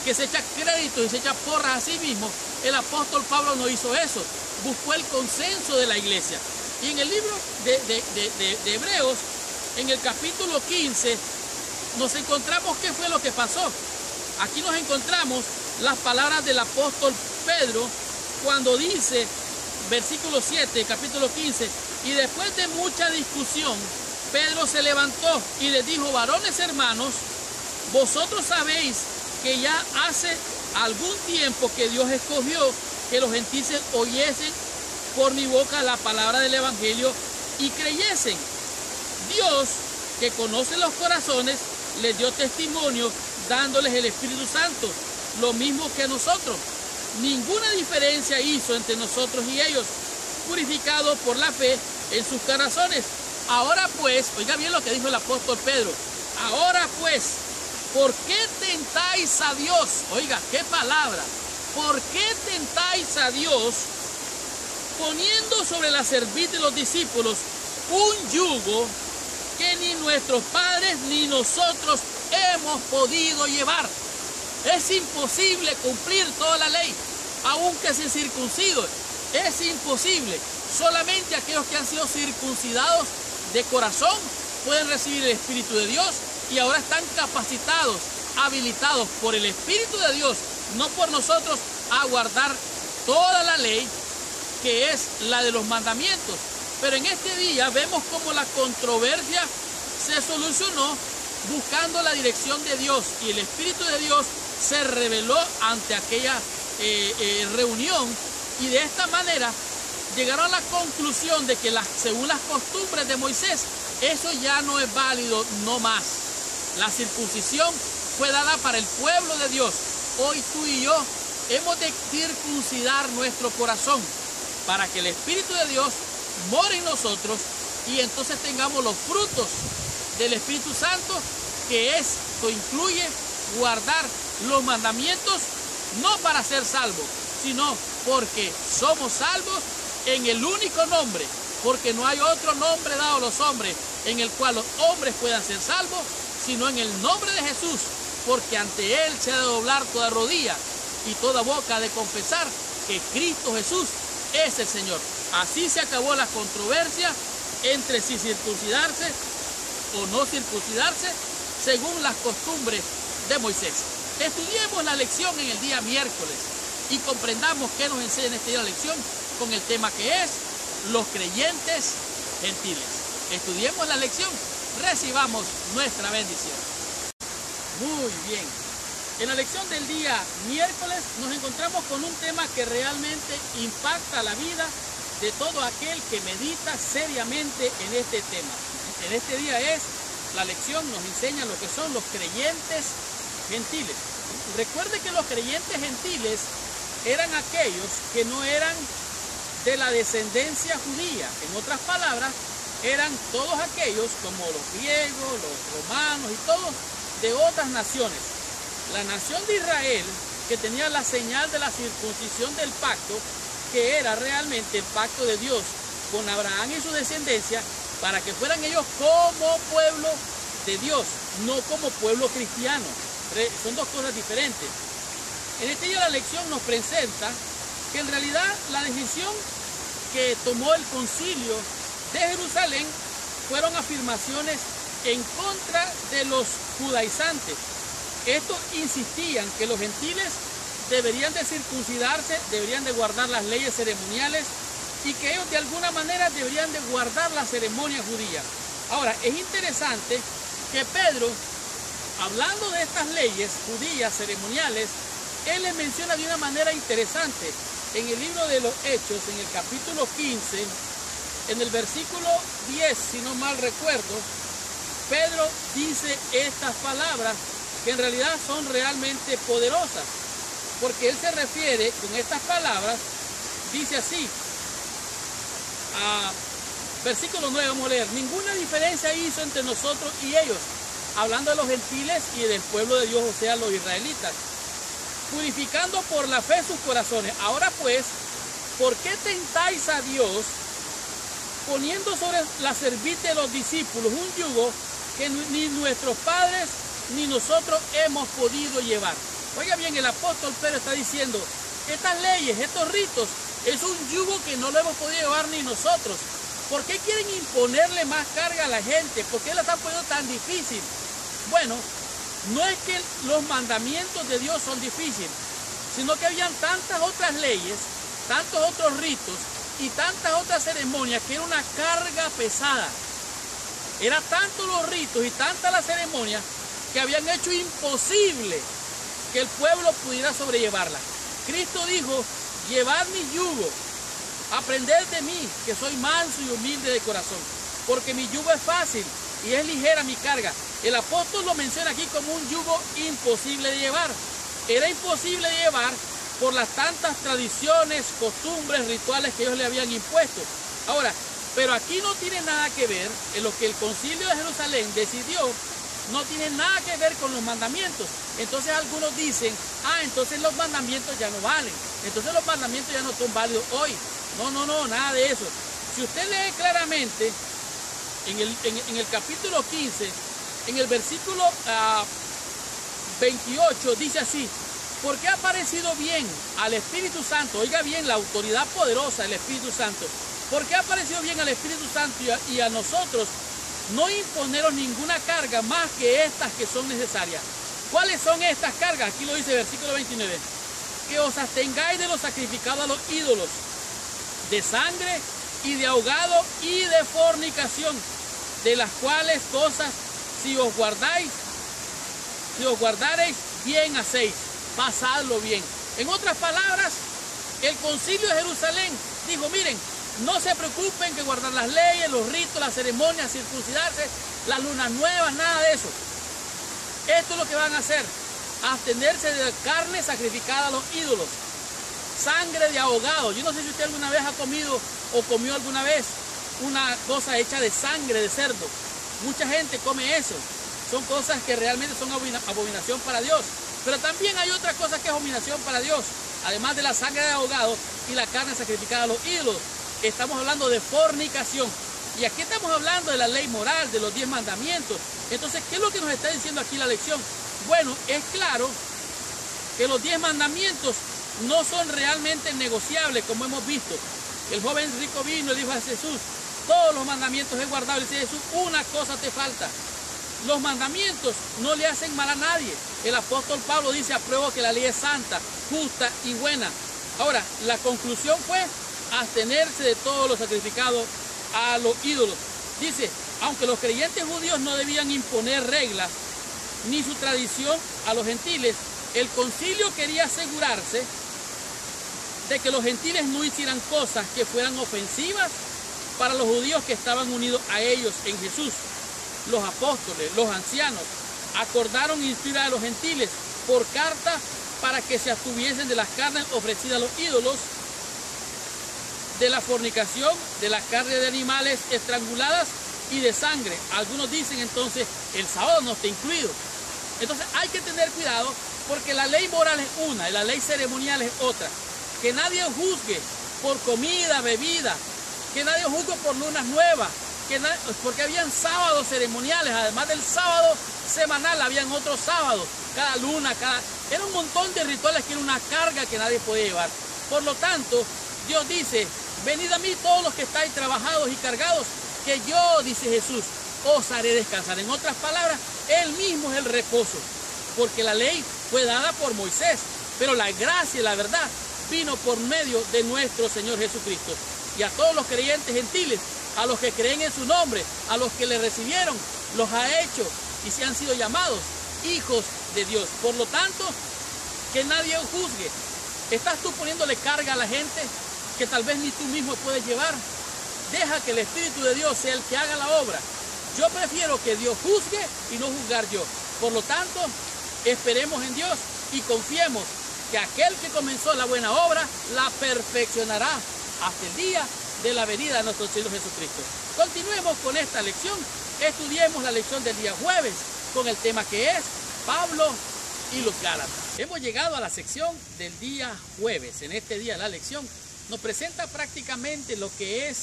que se echa créditos y se echa porras a sí mismo, el apóstol Pablo no hizo eso. Buscó el consenso de la iglesia. Y en el libro de Hebreos, en el capítulo 15, nos encontramos qué fue lo que pasó. Aquí nos encontramos las palabras del apóstol Pedro cuando dice, versículo 7, capítulo 15, y después de mucha discusión, Pedro se levantó y les dijo: varones hermanos, vosotros sabéis que ya hace algún tiempo que Dios escogió que los gentiles oyesen por mi boca la palabra del evangelio y creyesen. Dios, que conoce los corazones, les dio testimonio dándoles el Espíritu Santo, lo mismo que a nosotros. Ninguna diferencia hizo entre nosotros y ellos, purificados por la fe en sus corazones. Ahora pues, oiga bien lo que dijo el apóstol Pedro, ahora pues, ¿por qué tentáis a Dios? Oiga, qué palabra. ¿Por qué tentáis a Dios poniendo sobre la cerviz de los discípulos un yugo que ni nuestros padres ni nosotros hemos podido llevar? Es imposible cumplir toda la ley, aunque sea circuncido. Es imposible. Solamente aquellos que han sido circuncidados de corazón pueden recibir el Espíritu de Dios y ahora están capacitados, habilitados por el Espíritu de Dios, no por nosotros, a guardar toda la ley, que es la de los mandamientos. Pero en este día vemos cómo la controversia se solucionó buscando la dirección de Dios, y el Espíritu de Dios se reveló ante aquella reunión, y de esta manera llegaron a la conclusión de que según las costumbres de Moisés, eso ya no es válido, no más. La circuncisión fue dada para el pueblo de Dios. Hoy tú y yo hemos de circuncidar nuestro corazón para que el Espíritu de Dios more en nosotros y entonces tengamos los frutos del Espíritu Santo, que esto incluye guardar los mandamientos, no para ser salvos, sino porque somos salvos en el único nombre, porque no hay otro nombre dado a los hombres en el cual los hombres puedan ser salvos, sino en el nombre de Jesús, porque ante Él se ha de doblar toda rodilla y toda boca de confesar que Cristo Jesús es el Señor. Así se acabó la controversia entre si circuncidarse o no circuncidarse según las costumbres de Moisés. Estudiemos la lección en el día miércoles y comprendamos qué nos enseña esta lección con el tema que es los creyentes gentiles. Estudiemos la lección, recibamos nuestra bendición. Muy bien. En la lección del día miércoles nos encontramos con un tema que realmente impacta la vida de todo aquel que medita seriamente en este tema. En este día la lección nos enseña lo que son los creyentes gentiles. Recuerde que los creyentes gentiles eran aquellos que no eran de la descendencia judía. En otras palabras, eran todos aquellos como los griegos, los romanos y todos de otras naciones. La nación de Israel, que tenía la señal de la circuncisión del pacto, que era realmente el pacto de Dios con Abraham y su descendencia, para que fueran ellos como pueblo de Dios, no como pueblo cristiano. Son dos cosas diferentes. En este día la lección nos presenta que en realidad la decisión que tomó el concilio de Jerusalén fueron afirmaciones en contra de los judaizantes. Estos insistían que los gentiles deberían de circuncidarse, deberían de guardar las leyes ceremoniales y que ellos de alguna manera deberían de guardar la ceremonia judía. Ahora, es interesante que Pedro, hablando de estas leyes judías ceremoniales, él les menciona de una manera interesante. en el libro de los Hechos, en el capítulo 15, en el versículo 10, si no mal recuerdo, Pedro dice estas palabras que en realidad son realmente poderosas, porque él se refiere con estas palabras, dice así, versículo 9, vamos a leer: ninguna diferencia hizo entre nosotros y ellos, hablando de los gentiles y del pueblo de Dios, o sea, los israelitas, purificando por la fe sus corazones. Ahora pues, ¿por qué tentáis a Dios poniendo sobre la cerviz de los discípulos un yugo que ni nuestros padres ni nosotros hemos podido llevar? Oiga bien, el apóstol Pedro está diciendo, estas leyes, estos ritos, es un yugo que no lo hemos podido llevar ni nosotros. ¿Por qué quieren imponerle más carga a la gente? ¿Por qué la están poniendo tan difícil? Bueno, no es que los mandamientos de Dios son difíciles, sino que habían tantas otras leyes, tantos otros ritos y tantas otras ceremonias que era una carga pesada. Era tanto los ritos y tanta la ceremonia que habían hecho imposible que el pueblo pudiera sobrellevarla. Cristo dijo, llevad mi yugo, aprended de mí, que soy manso y humilde de corazón, porque mi yugo es fácil y es ligera mi carga. El apóstol lo menciona aquí como un yugo imposible de llevar. Era imposible de llevar por las tantas tradiciones, costumbres, rituales que ellos le habían impuesto. Ahora, pero aquí no tiene nada que ver, en lo que el concilio de Jerusalén decidió, no tiene nada que ver con los mandamientos. Entonces algunos dicen, entonces los mandamientos ya no valen, entonces los mandamientos ya no son válidos hoy. No, nada de eso. Si usted lee claramente en el capítulo 15, en el versículo 28, dice así, porque ha parecido bien al Espíritu Santo, oiga bien, la autoridad poderosa del Espíritu Santo, porque ha parecido bien al Espíritu Santo y a nosotros no imponeros ninguna carga más que estas que son necesarias. ¿Cuáles son estas cargas? Aquí lo dice el versículo 29. Que os abstengáis de lo sacrificado a los ídolos, de sangre y de ahogado y de fornicación, de las cuales cosas si os guardareis bien hacéis, pasadlo bien. En otras palabras, el concilio de Jerusalén dijo, miren, no se preocupen que guardar las leyes, los ritos, las ceremonias, circuncidarse, las lunas nuevas, nada de eso. Esto es lo que van a hacer, abstenerse de carne sacrificada a los ídolos, sangre de ahogado. Yo no sé si usted alguna vez ha comido o comió alguna vez una cosa hecha de sangre de cerdo. Mucha gente come eso. Son cosas que realmente son abominación para Dios. Pero también hay otra cosa que es abominación para Dios. Además de la sangre de ahogado y la carne sacrificada a los ídolos, estamos hablando de fornicación. Y aquí estamos hablando de la ley moral, de los 10 mandamientos. Entonces, ¿qué es lo que nos está diciendo aquí la lección? Bueno, es claro que los 10 mandamientos no son realmente negociables, como hemos visto. El joven rico vino y dijo a Jesús, todos los mandamientos he guardado. Y dice Jesús, una cosa te falta. Los mandamientos no le hacen mal a nadie. El apóstol Pablo dice, apruebo que la ley es santa, justa y buena. Ahora, la conclusión fue abstenerse de todos los sacrificados a los ídolos. Dice, aunque los creyentes judíos no debían imponer reglas ni su tradición a los gentiles, el concilio quería asegurarse de que los gentiles no hicieran cosas que fueran ofensivas para los judíos que estaban unidos a ellos en Jesús. Los apóstoles, los ancianos, acordaron instruir a los gentiles por carta para que se abstuviesen de las carnes ofrecidas a los ídolos, de la fornicación, de la carne de animales estranguladas y de sangre. Algunos dicen entonces, el sábado no está incluido. Entonces hay que tener cuidado porque la ley moral es una y la ley ceremonial es otra. Que nadie juzgue por comida, bebida, que nadie juzgue por lunas nuevas, porque habían sábados ceremoniales, además del sábado semanal, habían otros sábados, cada luna, era un montón de rituales que era una carga que nadie podía llevar. Por lo tanto, Dios dice, venid a mí todos los que estáis trabajados y cargados, que yo, dice Jesús, os haré descansar. En otras palabras, Él mismo es el reposo, porque la ley fue dada por Moisés, pero la gracia y la verdad vino por medio de nuestro Señor Jesucristo. Y a todos los creyentes gentiles, a los que creen en su nombre, a los que le recibieron, los ha hecho y se han sido llamados hijos de Dios. Por lo tanto, que nadie juzgue ¿Estás tú poniéndole carga a la gente que tal vez ni tú mismo puedes llevar? Deja que el Espíritu de Dios sea el que haga la obra. Yo prefiero que Dios juzgue y no juzgar yo. Por lo tanto, esperemos en Dios y confiemos que aquel que comenzó la buena obra la perfeccionará hasta el día de la venida de nuestro Señor Jesucristo. Continuemos con esta lección. Estudiemos la lección del día jueves con el tema que es Pablo y los Gálatas. Hemos llegado a la sección del día jueves. En este día la lección nos presenta prácticamente lo que es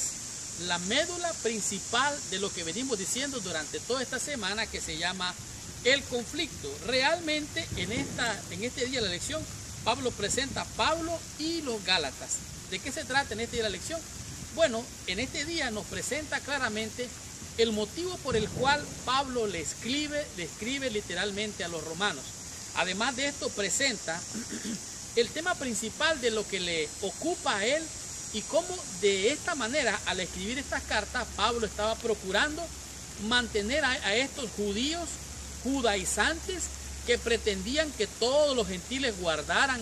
la médula principal de lo que venimos diciendo durante toda esta semana, que se llama el conflicto. Realmente en este día de la lección Pablo presenta a Pablo y los Gálatas. ¿De qué se trata en este día de la lección? Bueno, en este día nos presenta claramente el motivo por el cual Pablo le escribe literalmente a los romanos. Además de esto, presenta el tema principal de lo que le ocupa a él y cómo de esta manera, al escribir estas cartas, Pablo estaba procurando mantener a estos judíos judaizantes que pretendían que todos los gentiles guardaran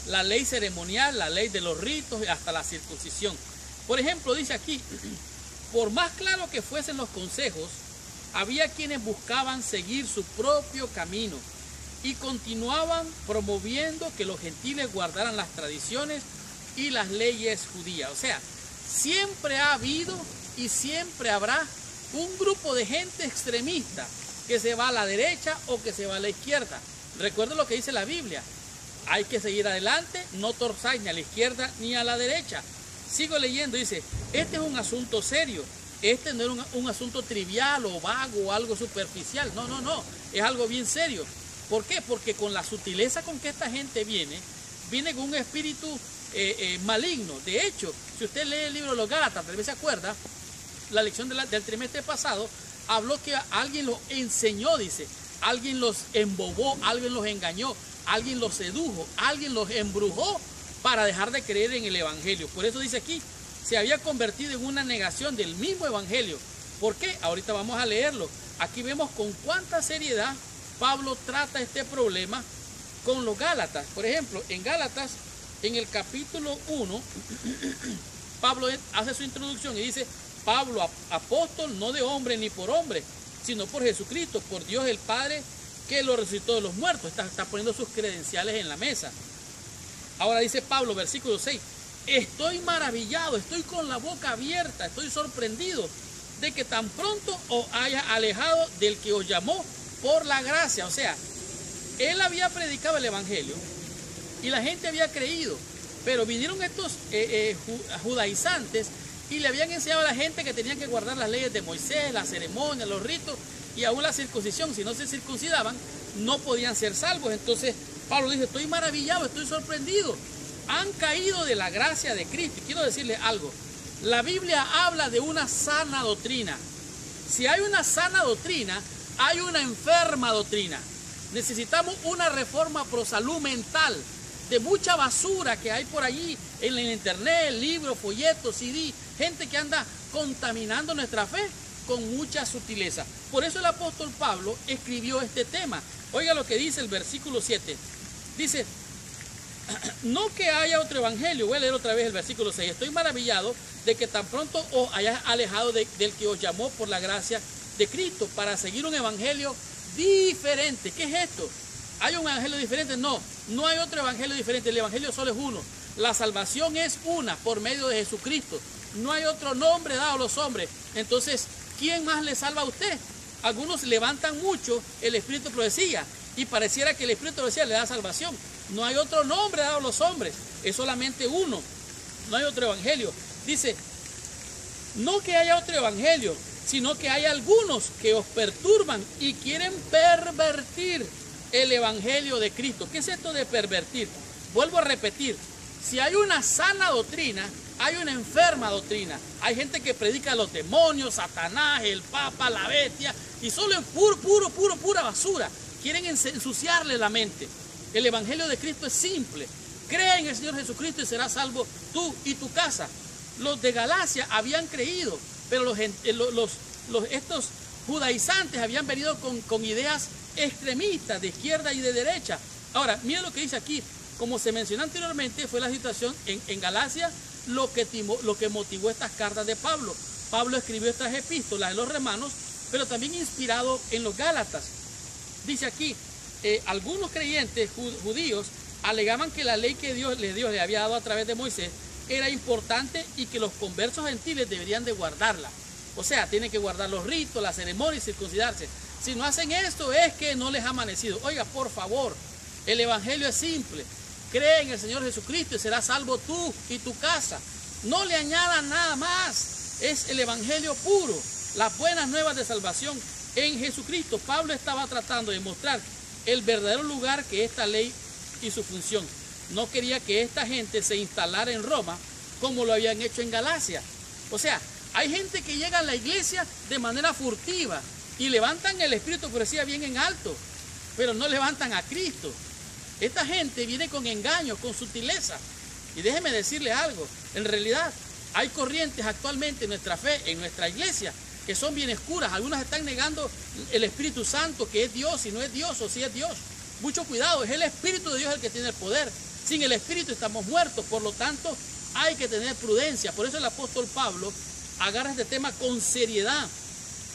la ley ceremonial, la ley de los ritos y hasta la circuncisión. Por ejemplo, dice aquí, por más claro que fuesen los consejos, había quienes buscaban seguir su propio camino y continuaban promoviendo que los gentiles guardaran las tradiciones y las leyes judías. O sea, siempre ha habido y siempre habrá un grupo de gente extremista que se va a la derecha o que se va a la izquierda. Recuerda lo que dice la Biblia: hay que seguir adelante, no torzáis ni a la izquierda ni a la derecha. Sigo leyendo, dice, este es un asunto serio, este no es un asunto trivial o vago o algo superficial, no, es algo bien serio. ¿Por qué? Porque con la sutileza con que esta gente viene con un espíritu maligno. De hecho, si usted lee el libro de los Gálatas, tal vez se acuerda, la lección del trimestre pasado, habló que alguien los enseñó, dice, alguien los embobó, alguien los engañó, alguien los sedujo, alguien los embrujó para dejar de creer en el evangelio. Por eso dice aquí, se había convertido en una negación del mismo evangelio. ¿Por qué? Ahorita vamos a leerlo. Aquí vemos con cuánta seriedad Pablo trata este problema con los Gálatas. Por ejemplo, en Gálatas, en el capítulo 1, Pablo hace su introducción y dice: Pablo, apóstol, no de hombre ni por hombre, sino por Jesucristo, por Dios el Padre, que lo resucitó de los muertos. Está poniendo sus credenciales en la mesa. Ahora dice Pablo, versículo 6, estoy maravillado, estoy con la boca abierta, estoy sorprendido de que tan pronto os haya alejado del que os llamó por la gracia. O sea, él había predicado el evangelio y la gente había creído, pero vinieron estos judaizantes y le habían enseñado a la gente que tenían que guardar las leyes de Moisés, las ceremonias, los ritos y aún la circuncisión. Si no se circuncidaban, no podían ser salvos. Entonces Pablo dice, estoy maravillado, estoy sorprendido. Han caído de la gracia de Cristo. Y quiero decirles algo, la Biblia habla de una sana doctrina. Si hay una sana doctrina, hay una enferma doctrina. Necesitamos una reforma pro salud mental de mucha basura que hay por allí en el internet, libros, folletos, CD, gente que anda contaminando nuestra fe con mucha sutileza. Por eso el apóstol Pablo escribió este tema. Oiga lo que dice el versículo 7. Dice, no que haya otro evangelio. Voy a leer otra vez el versículo 6. Estoy maravillado de que tan pronto os hayáis alejado del que os llamó por la gracia de Cristo para seguir un evangelio diferente. ¿Qué es esto? ¿Hay un evangelio diferente? No, no hay otro evangelio diferente. El evangelio solo es uno. La salvación es una por medio de Jesucristo. No hay otro nombre dado a los hombres. Entonces, ¿quién más le salva a usted? Algunos levantan mucho el espíritu de profecía y pareciera que el espíritu de profecía le da salvación. No hay otro nombre dado a los hombres. Es solamente uno. No hay otro evangelio. Dice, no que haya otro evangelio, sino que hay algunos que os perturban y quieren pervertir el evangelio de Cristo. ¿Qué es esto de pervertir? Vuelvo a repetir, si hay una sana doctrina, hay una enferma doctrina. Hay gente que predica a los demonios, Satanás, el Papa, la bestia, y solo en pura basura. Quieren ensuciarle la mente. El evangelio de Cristo es simple. Cree en el Señor Jesucristo y serás salvo tú y tu casa. Los de Galacia habían creído, pero estos judaizantes habían venido con ideas extremistas de izquierda y de derecha. Ahora, mira lo que dice aquí, Como se mencionó anteriormente, fue la situación en Galacia lo que motivó estas cartas de Pablo. Pablo escribió estas epístolas en los romanos, pero también inspirado en los Gálatas. Dice aquí, algunos creyentes judíos alegaban que la ley que Dios le había dado a través de Moisés era importante y que los conversos gentiles deberían de guardarla. O sea, tienen que guardar los ritos, las ceremonias y circuncidarse. Si no hacen esto es que no les ha amanecido. Oiga, por favor, el evangelio es simple. Cree en el Señor Jesucristo y serás salvo tú y tu casa. No le añadan nada más. Es el evangelio puro, las buenas nuevas de salvación en Jesucristo. Pablo estaba tratando de mostrar el verdadero lugar que esta ley y su función. No quería que esta gente se instalara en Roma como lo habían hecho en Galacia. O sea, hay gente que llega a la iglesia de manera furtiva y levantan el espíritu de profecía bien en alto, pero no levantan a Cristo. Esta gente viene con engaños, con sutileza. Y déjeme decirle algo, en realidad hay corrientes actualmente en nuestra fe, en nuestra iglesia, que son bien oscuras. Algunas están negando el Espíritu Santo, que es Dios, y no es Dios, o sí es Dios. Mucho cuidado, es el Espíritu de Dios el que tiene el poder. Sin el Espíritu estamos muertos, por lo tanto hay que tener prudencia. Por eso el apóstol Pablo agarra este tema con seriedad.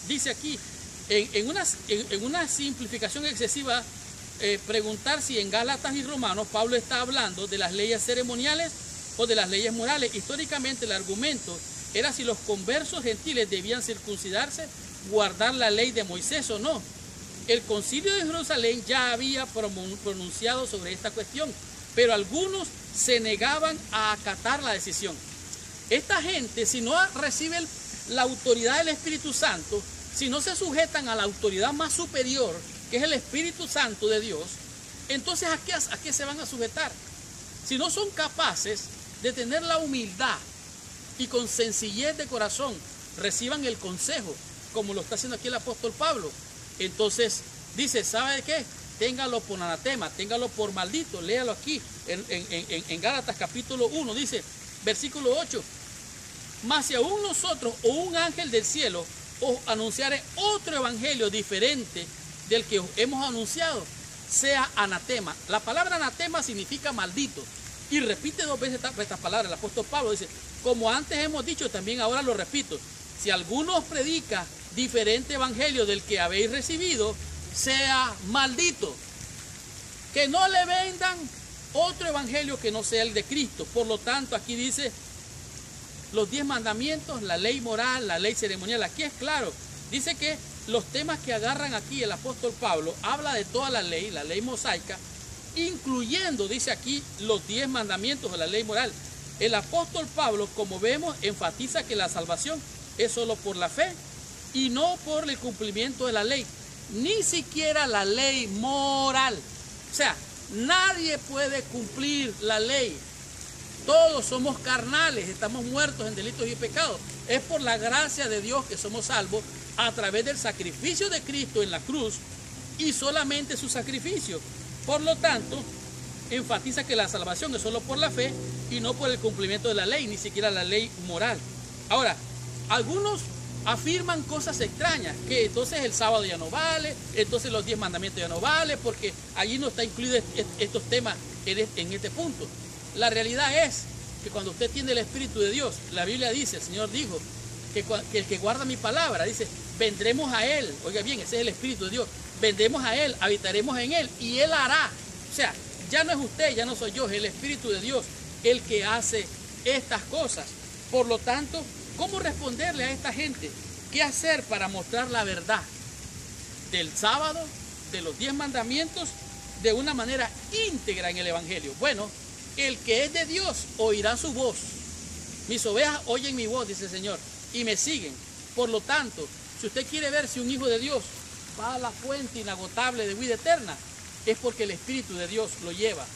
Dice aquí, en una simplificación excesiva, preguntar si en Gálatas y Romanos Pablo está hablando de las leyes ceremoniales o de las leyes morales. Históricamente el argumento era si los conversos gentiles debían circuncidarse, guardar la ley de Moisés o no. El concilio de Jerusalén ya había pronunciado sobre esta cuestión, pero algunos se negaban a acatar la decisión. Esta gente, si no reciben la autoridad del Espíritu Santo, si no se sujetan a la autoridad más superior, que es el Espíritu Santo de Dios, entonces ¿a qué se van a sujetar? Si no son capaces de tener la humildad y con sencillez de corazón reciban el consejo, como lo está haciendo aquí el apóstol Pablo, entonces dice, ¿sabe qué? Téngalo por anatema, téngalo por maldito. Léalo aquí en Gálatas capítulo 1, dice, versículo 8, mas si aún nosotros o un ángel del cielo os anunciare otro evangelio diferente del que hemos anunciado, sea anatema. La palabra anatema significa maldito. Y repite 2 veces estas palabras. El apóstol Pablo dice, como antes hemos dicho, también ahora lo repito. Si alguno os predica diferente evangelio del que habéis recibido, sea maldito. Que no le vendan otro evangelio que no sea el de Cristo. Por lo tanto, aquí dice los 10 mandamientos, la ley moral, la ley ceremonial. Aquí es claro. Dice que los temas que agarran aquí el apóstol Pablo habla de toda la ley mosaica, incluyendo, dice aquí, los 10 mandamientos de la ley moral. El apóstol Pablo, como vemos, enfatiza que la salvación es solo por la fe y no por el cumplimiento de la ley, ni siquiera la ley moral. O sea, nadie puede cumplir la ley. Todos somos carnales, estamos muertos en delitos y pecados. Es por la gracia de Dios que somos salvos a través del sacrificio de Cristo en la cruz y solamente su sacrificio. Por lo tanto, enfatiza que la salvación es solo por la fe y no por el cumplimiento de la ley, ni siquiera la ley moral. Ahora, algunos afirman cosas extrañas, que entonces el sábado ya no vale, entonces los 10 mandamientos ya no vale, porque allí no está incluido estos temas en este punto. La realidad es que cuando usted tiene el Espíritu de Dios, la Biblia dice, el Señor dijo, que el que guarda mi palabra, dice, vendremos a Él. Oiga bien, ese es el Espíritu de Dios. Vendremos a Él, habitaremos en Él y Él hará. O sea, ya no es usted, ya no soy yo, es el Espíritu de Dios el que hace estas cosas. Por lo tanto, ¿cómo responderle a esta gente? ¿Qué hacer para mostrar la verdad del sábado, de los 10 mandamientos, de una manera íntegra en el Evangelio? Bueno, el que es de Dios oirá su voz. Mis ovejas oyen mi voz, dice el Señor, y me siguen. Por lo tanto, si usted quiere ver si un hijo de Dios va a la fuente inagotable de vida eterna, es porque el Espíritu de Dios lo lleva.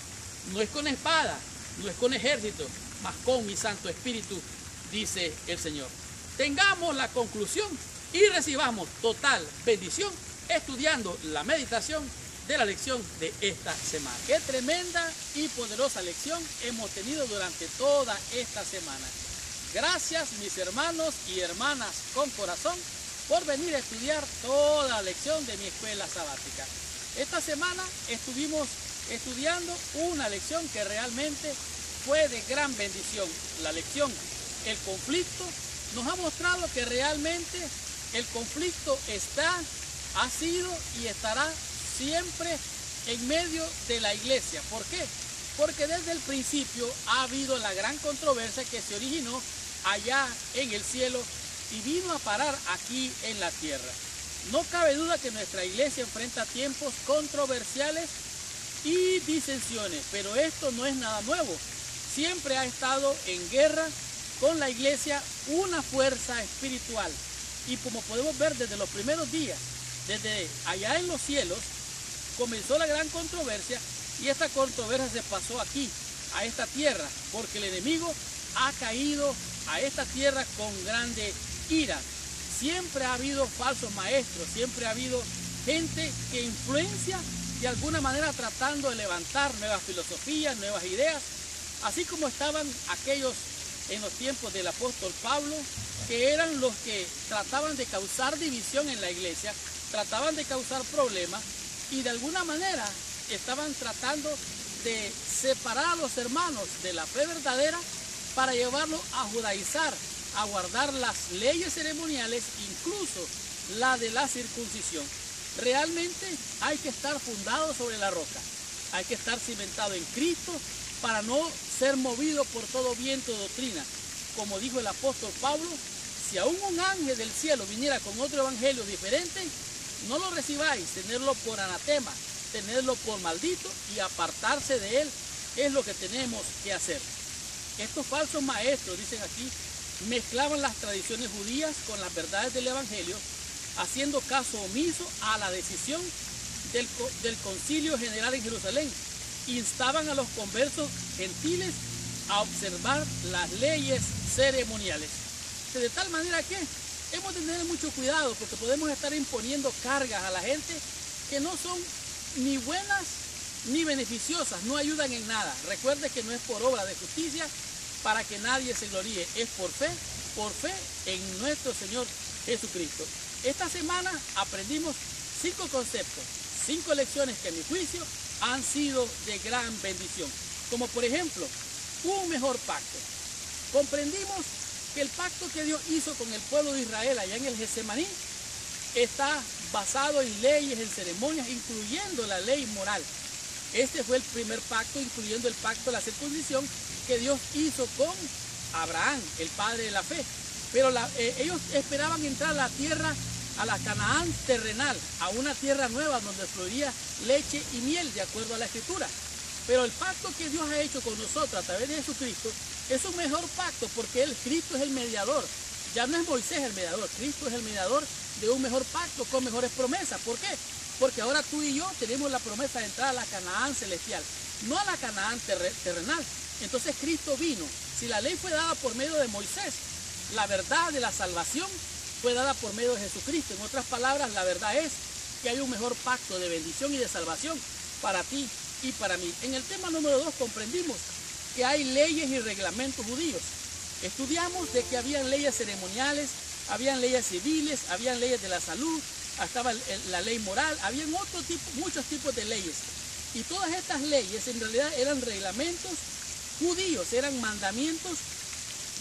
No es con espada, no es con ejército, mas con mi Santo Espíritu, dice el Señor. Tengamos la conclusión y recibamos total bendición estudiando la meditación de la lección de esta semana. Qué tremenda y poderosa lección hemos tenido durante toda esta semana. Gracias, mis hermanos y hermanas con corazón, por venir a estudiar toda la lección de mi escuela sabática. Esta semana estuvimos estudiando una lección que realmente fue de gran bendición. La lección, el conflicto, nos ha mostrado que realmente el conflicto ha sido y estará siempre en medio de la iglesia. ¿Por qué? Porque desde el principio ha habido la gran controversia que se originó allá en el cielo y vino a parar aquí en la tierra. No cabe duda que nuestra iglesia enfrenta tiempos controversiales y disensiones, pero esto no es nada nuevo. Siempre ha estado en guerra con la iglesia una fuerza espiritual. Y como podemos ver desde los primeros días, desde allá en los cielos, comenzó la gran controversia y esta controversia se pasó aquí, a esta tierra, porque el enemigo ha caído a esta tierra con grande ira. Siempre ha habido falsos maestros, siempre ha habido gente que influencia de alguna manera tratando de levantar nuevas filosofías, nuevas ideas, así como estaban aquellos en los tiempos del apóstol Pablo, que eran los que trataban de causar división en la iglesia, trataban de causar problemas y de alguna manera estaban tratando de separar a los hermanos de la fe verdadera para llevarlos a judaizar, a guardar las leyes ceremoniales, incluso la de la circuncisión. Realmente hay que estar fundado sobre la roca, hay que estar cimentado en Cristo para no ser movido por todo viento de doctrina. Como dijo el apóstol Pablo, si aún un ángel del cielo viniera con otro evangelio diferente, no lo recibáis, tenerlo por anatema, tenerlo por maldito y apartarse de él es lo que tenemos que hacer. Estos falsos maestros, dicen aquí, mezclaban las tradiciones judías con las verdades del evangelio, haciendo caso omiso a la decisión del concilio general en Jerusalén. Instaban a los conversos gentiles a observar las leyes ceremoniales. De tal manera que hemos de tener mucho cuidado porque podemos estar imponiendo cargas a la gente que no son ni buenas ni beneficiosas, no ayudan en nada. Recuerde que no es por obra de justicia para que nadie se gloríe, es por fe en nuestro Señor Jesucristo. Esta semana aprendimos 5 conceptos, 5 lecciones que a mi juicio han sido de gran bendición. Como por ejemplo, un mejor pacto. Comprendimos que el pacto que Dios hizo con el pueblo de Israel allá en el Getsemaní está basado en leyes, en ceremonias, incluyendo la ley moral. Este fue el primer pacto, incluyendo el pacto de la circuncisión que Dios hizo con Abraham, el padre de la fe. Pero ellos esperaban entrar a la tierra, a la Canaán terrenal, a una tierra nueva donde fluía leche y miel, de acuerdo a la Escritura. Pero el pacto que Dios ha hecho con nosotros a través de Jesucristo es un mejor pacto porque Cristo es el mediador. Ya no es Moisés el mediador, Cristo es el mediador de un mejor pacto con mejores promesas. ¿Por qué? Porque ahora tú y yo tenemos la promesa de entrar a la Canaán celestial, no a la Canaán terrenal. Entonces Cristo vino. Si la ley fue dada por medio de Moisés, la verdad de la salvación fue dada por medio de Jesucristo. En otras palabras, la verdad es que hay un mejor pacto de bendición y de salvación para ti y para mí. En el tema número 2 comprendimos que hay leyes y reglamentos judíos. Estudiamos de que habían leyes ceremoniales, habían leyes civiles, habían leyes de la salud, estaba la ley moral, habían muchos tipos de leyes. Y todas estas leyes en realidad eran reglamentos judíos, eran mandamientos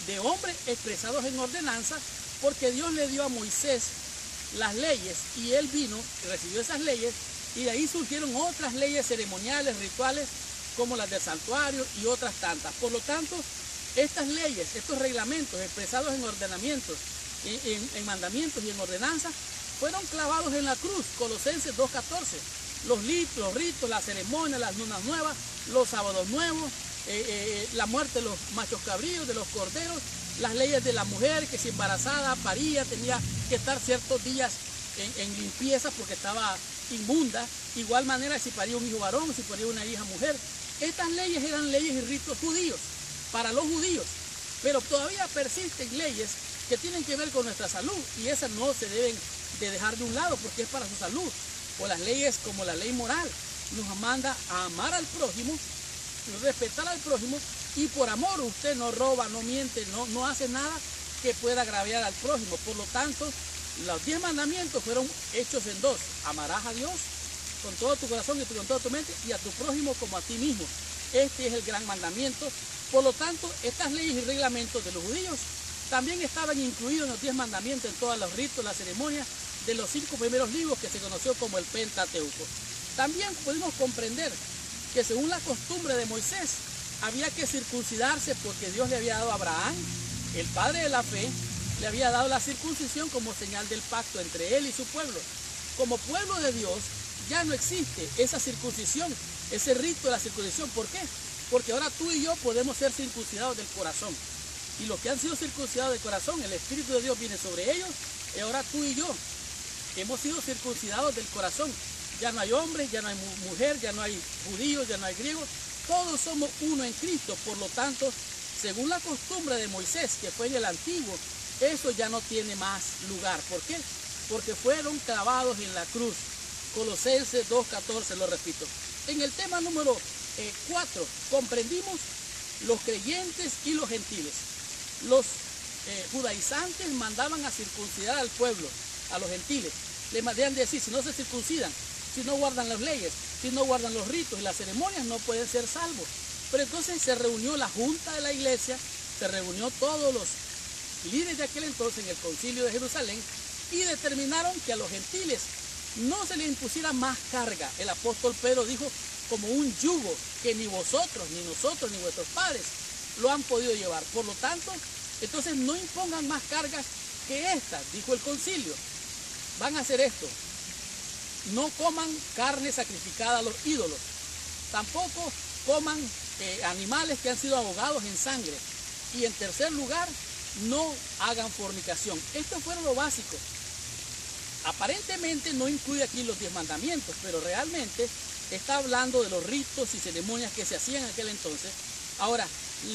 de hombres expresados en ordenanza, porque Dios le dio a Moisés las leyes y él vino y recibió esas leyes y de ahí surgieron otras leyes ceremoniales, rituales, como las del santuario y otras tantas. Por lo tanto, estas leyes, estos reglamentos expresados en ordenamientos, en mandamientos y en ordenanzas, fueron clavados en la cruz. Colosenses 2:14. Los ritos, las ceremonias, las lunas nuevas, los sábados nuevos, la muerte de los machos cabríos, de los corderos, las leyes de la mujer que si embarazada, paría, tenía que estar ciertos días en limpieza porque estaba inmunda. Igual manera si paría un hijo varón, si paría una hija mujer. Estas leyes eran leyes y ritos judíos, para los judíos, pero todavía persisten leyes que tienen que ver con nuestra salud y esas no se deben de dejar de un lado porque es para su salud. O las leyes como la ley moral nos manda a amar al prójimo, respetar al prójimo y por amor usted no roba, no miente, no hace nada que pueda agraviar al prójimo. Por lo tanto, los 10 mandamientos fueron hechos en 2. Amarás a Dios con todo tu corazón y con toda tu mente, y a tu prójimo como a ti mismo. Este es el gran mandamiento. Por lo tanto, estas leyes y reglamentos de los judíos también estaban incluidos en los 10 mandamientos, en todos los ritos, las ceremonias de los 5 primeros libros que se conoció como el Pentateuco. También pudimos comprender que según la costumbre de Moisés, había que circuncidarse porque Dios le había dado a Abraham, el padre de la fe, le había dado la circuncisión como señal del pacto entre él y su pueblo. Como pueblo de Dios, ya no existe esa circuncisión, ese rito de la circuncisión. ¿Por qué? Porque ahora tú y yo podemos ser circuncidados del corazón. Y los que han sido circuncidados del corazón, el Espíritu de Dios viene sobre ellos, y ahora tú y yo hemos sido circuncidados del corazón. Ya no hay hombres, ya no hay mujer, ya no hay judíos, ya no hay griegos. Todos somos uno en Cristo. Por lo tanto, según la costumbre de Moisés, que fue en el antiguo, eso ya no tiene más lugar. ¿Por qué? Porque fueron clavados en la cruz. Colosenses 2:14, lo repito. En el tema número 4, comprendimos los creyentes y los gentiles. Los judaizantes mandaban a circuncidar al pueblo, a los gentiles. Les mandaban decir, si no se circuncidan, si no guardan las leyes, si no guardan los ritos y las ceremonias, no pueden ser salvos. Pero entonces se reunió la junta de la iglesia, se reunió todos los líderes de aquel entonces en el concilio de Jerusalén y determinaron que a los gentiles no se les impusiera más carga. El apóstol Pedro dijo, como un yugo que ni vosotros, ni nosotros, ni vuestros padres lo han podido llevar. Por lo tanto, entonces no impongan más cargas que estas, dijo el concilio. Van a hacer esto: no coman carne sacrificada a los ídolos, tampoco coman animales que han sido ahogados en sangre, y en tercer lugar, no hagan fornicación. Esto fue lo básico. Aparentemente no incluye aquí los 10 mandamientos, pero realmente está hablando de los ritos y ceremonias que se hacían en aquel entonces. Ahora,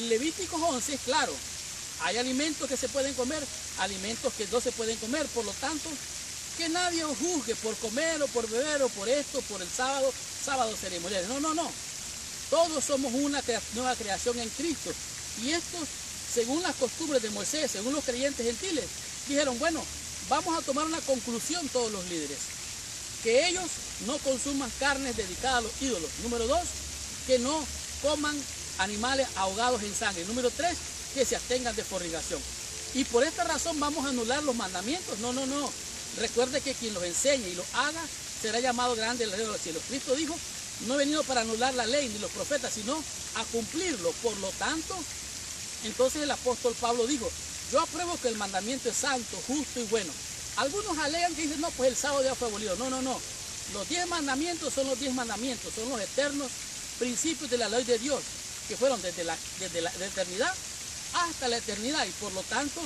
Levíticos 11, claro, hay alimentos que se pueden comer, alimentos que no se pueden comer. Por lo tanto, que nadie os juzgue por comer o por beber o por esto, por el sábado ceremonial. No. Todos somos una nueva creación en Cristo. Y estos, según las costumbres de Moisés, según los creyentes gentiles, dijeron, bueno, vamos a tomar una conclusión todos los líderes: que ellos no consuman carnes dedicadas a los ídolos. Número 2, que no coman animales ahogados en sangre. Número 3, que se abstengan de fornicación. Y por esta razón vamos a anular los mandamientos. No. Recuerde que quien los enseñe y los haga será llamado grande en el reino de los cielos. Cristo dijo, no he venido para anular la ley ni los profetas, sino a cumplirlo. Por lo tanto, entonces el apóstol Pablo dijo, yo apruebo que el mandamiento es santo, justo y bueno. Algunos alegan que dicen, no, pues el sábado ya fue abolido. No. Los 10 mandamientos son los 10 mandamientos, son los eternos principios de la ley de Dios, que fueron desde la eternidad hasta la eternidad. Y por lo tanto,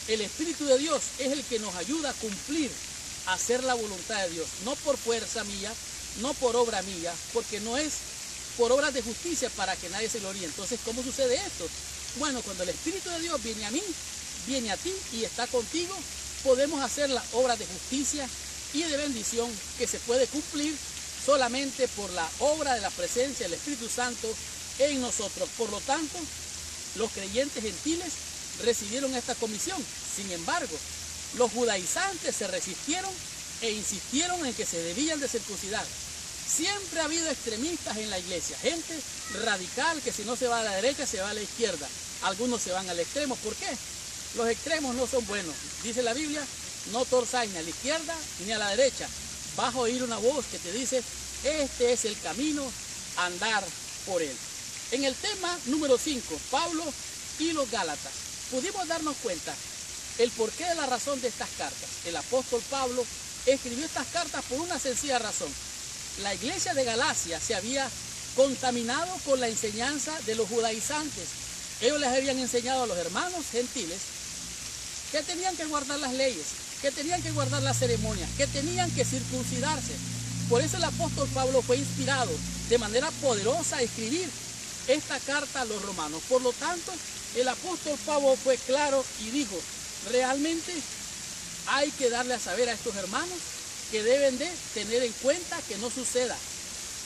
el Espíritu de Dios es el que nos ayuda a cumplir, a hacer la voluntad de Dios. No por fuerza mía, no por obra mía, porque no es por obras de justicia para que nadie se gloríe. Entonces, ¿cómo sucede esto? Bueno, cuando el Espíritu de Dios viene a mí, viene a ti y está contigo, podemos hacer las obras de justicia y de bendición que se puede cumplir solamente por la obra de la presencia del Espíritu Santo en nosotros. Por lo tanto, los creyentes gentiles recibieron esta comisión. Sin embargo, los judaizantes se resistieron e insistieron en que se debían de circuncidar. Siempre ha habido extremistas en la iglesia, gente radical que si no se va a la derecha se va a la izquierda. Algunos se van al extremo. ¿Por qué? Los extremos no son buenos. Dice la Biblia, no torzáis ni a la izquierda ni a la derecha. Vas a oír una voz que te dice, este es el camino, andar por él. En el tema número 5, Pablo y los Gálatas, pudimos darnos cuenta el porqué de la razón de estas cartas. El apóstol Pablo escribió estas cartas por una sencilla razón. La iglesia de Galacia se había contaminado con la enseñanza de los judaizantes. Ellos les habían enseñado a los hermanos gentiles que tenían que guardar las leyes, que tenían que guardar las ceremonias, que tenían que circuncidarse. Por eso el apóstol Pablo fue inspirado de manera poderosa a escribir esta carta a los romanos. Por lo tanto, el apóstol Pablo fue claro y dijo, realmente hay que darle a saber a estos hermanos que deben de tener en cuenta que no suceda,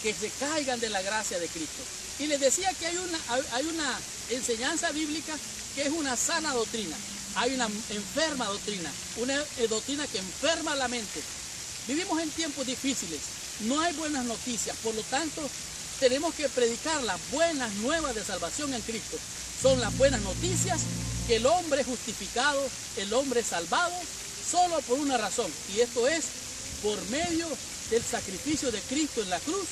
que se caigan de la gracia de Cristo. Y les decía que hay una enseñanza bíblica que es una sana doctrina. Hay una enferma doctrina, una doctrina que enferma la mente. Vivimos en tiempos difíciles, no hay buenas noticias, por lo tanto tenemos que predicar las buenas nuevas de salvación en Cristo. Son las buenas noticias que el hombre es justificado, el hombre es salvado, solo por una razón, y esto es por medio del sacrificio de Cristo en la cruz,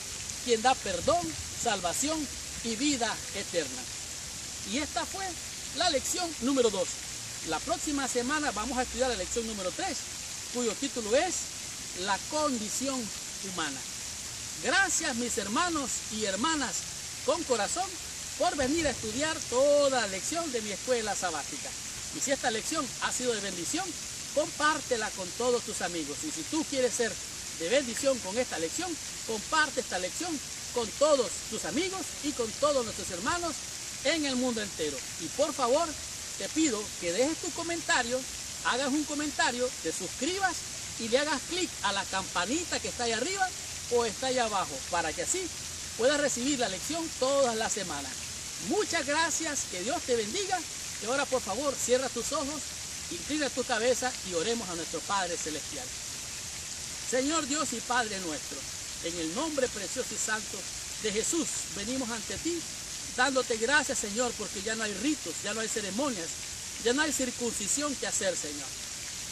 quien da perdón, salvación y vida eterna. Y esta fue la lección número 2. La próxima semana vamos a estudiar la lección número 3, cuyo título es La condición humana. Gracias, mis hermanos y hermanas con corazón, por venir a estudiar toda la lección de mi escuela sabática. Y si esta lección ha sido de bendición, compártela con todos tus amigos. Y si tú quieres ser de bendición con esta lección, comparte esta lección con todos tus amigos y con todos nuestros hermanos en el mundo entero. Y por favor, te pido que dejes tu comentario, hagas un comentario, te suscribas y le hagas clic a la campanita que está ahí arriba o está ahí abajo, para que así puedas recibir la lección todas las semanas. Muchas gracias, que Dios te bendiga. Y ahora, por favor, cierra tus ojos, inclina tu cabeza y oremos a nuestro Padre Celestial. Señor Dios y Padre nuestro, en el nombre precioso y santo de Jesús, venimos ante ti, dándote gracias, Señor, porque ya no hay ritos, ya no hay ceremonias, ya no hay circuncisión que hacer, Señor.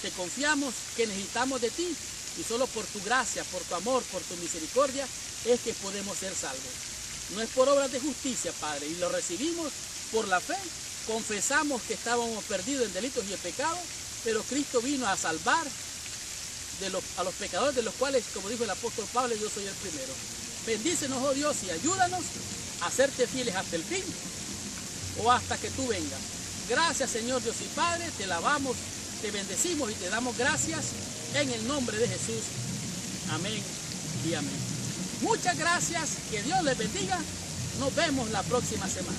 Te confiamos que necesitamos de ti y solo por tu gracia, por tu amor, por tu misericordia es que podemos ser salvos. No es por obras de justicia, Padre, y lo recibimos por la fe. Confesamos que estábamos perdidos en delitos y en pecados, pero Cristo vino a salvar a los pecadores, de los cuales, como dijo el apóstol Pablo, yo soy el primero. Bendícenos, oh Dios, y ayúdanos a serte fieles hasta el fin o hasta que tú vengas. Gracias, Señor Dios y Padre, te alabamos, te bendecimos y te damos gracias en el nombre de Jesús. Amén y amén. Muchas gracias, que Dios les bendiga. Nos vemos la próxima semana.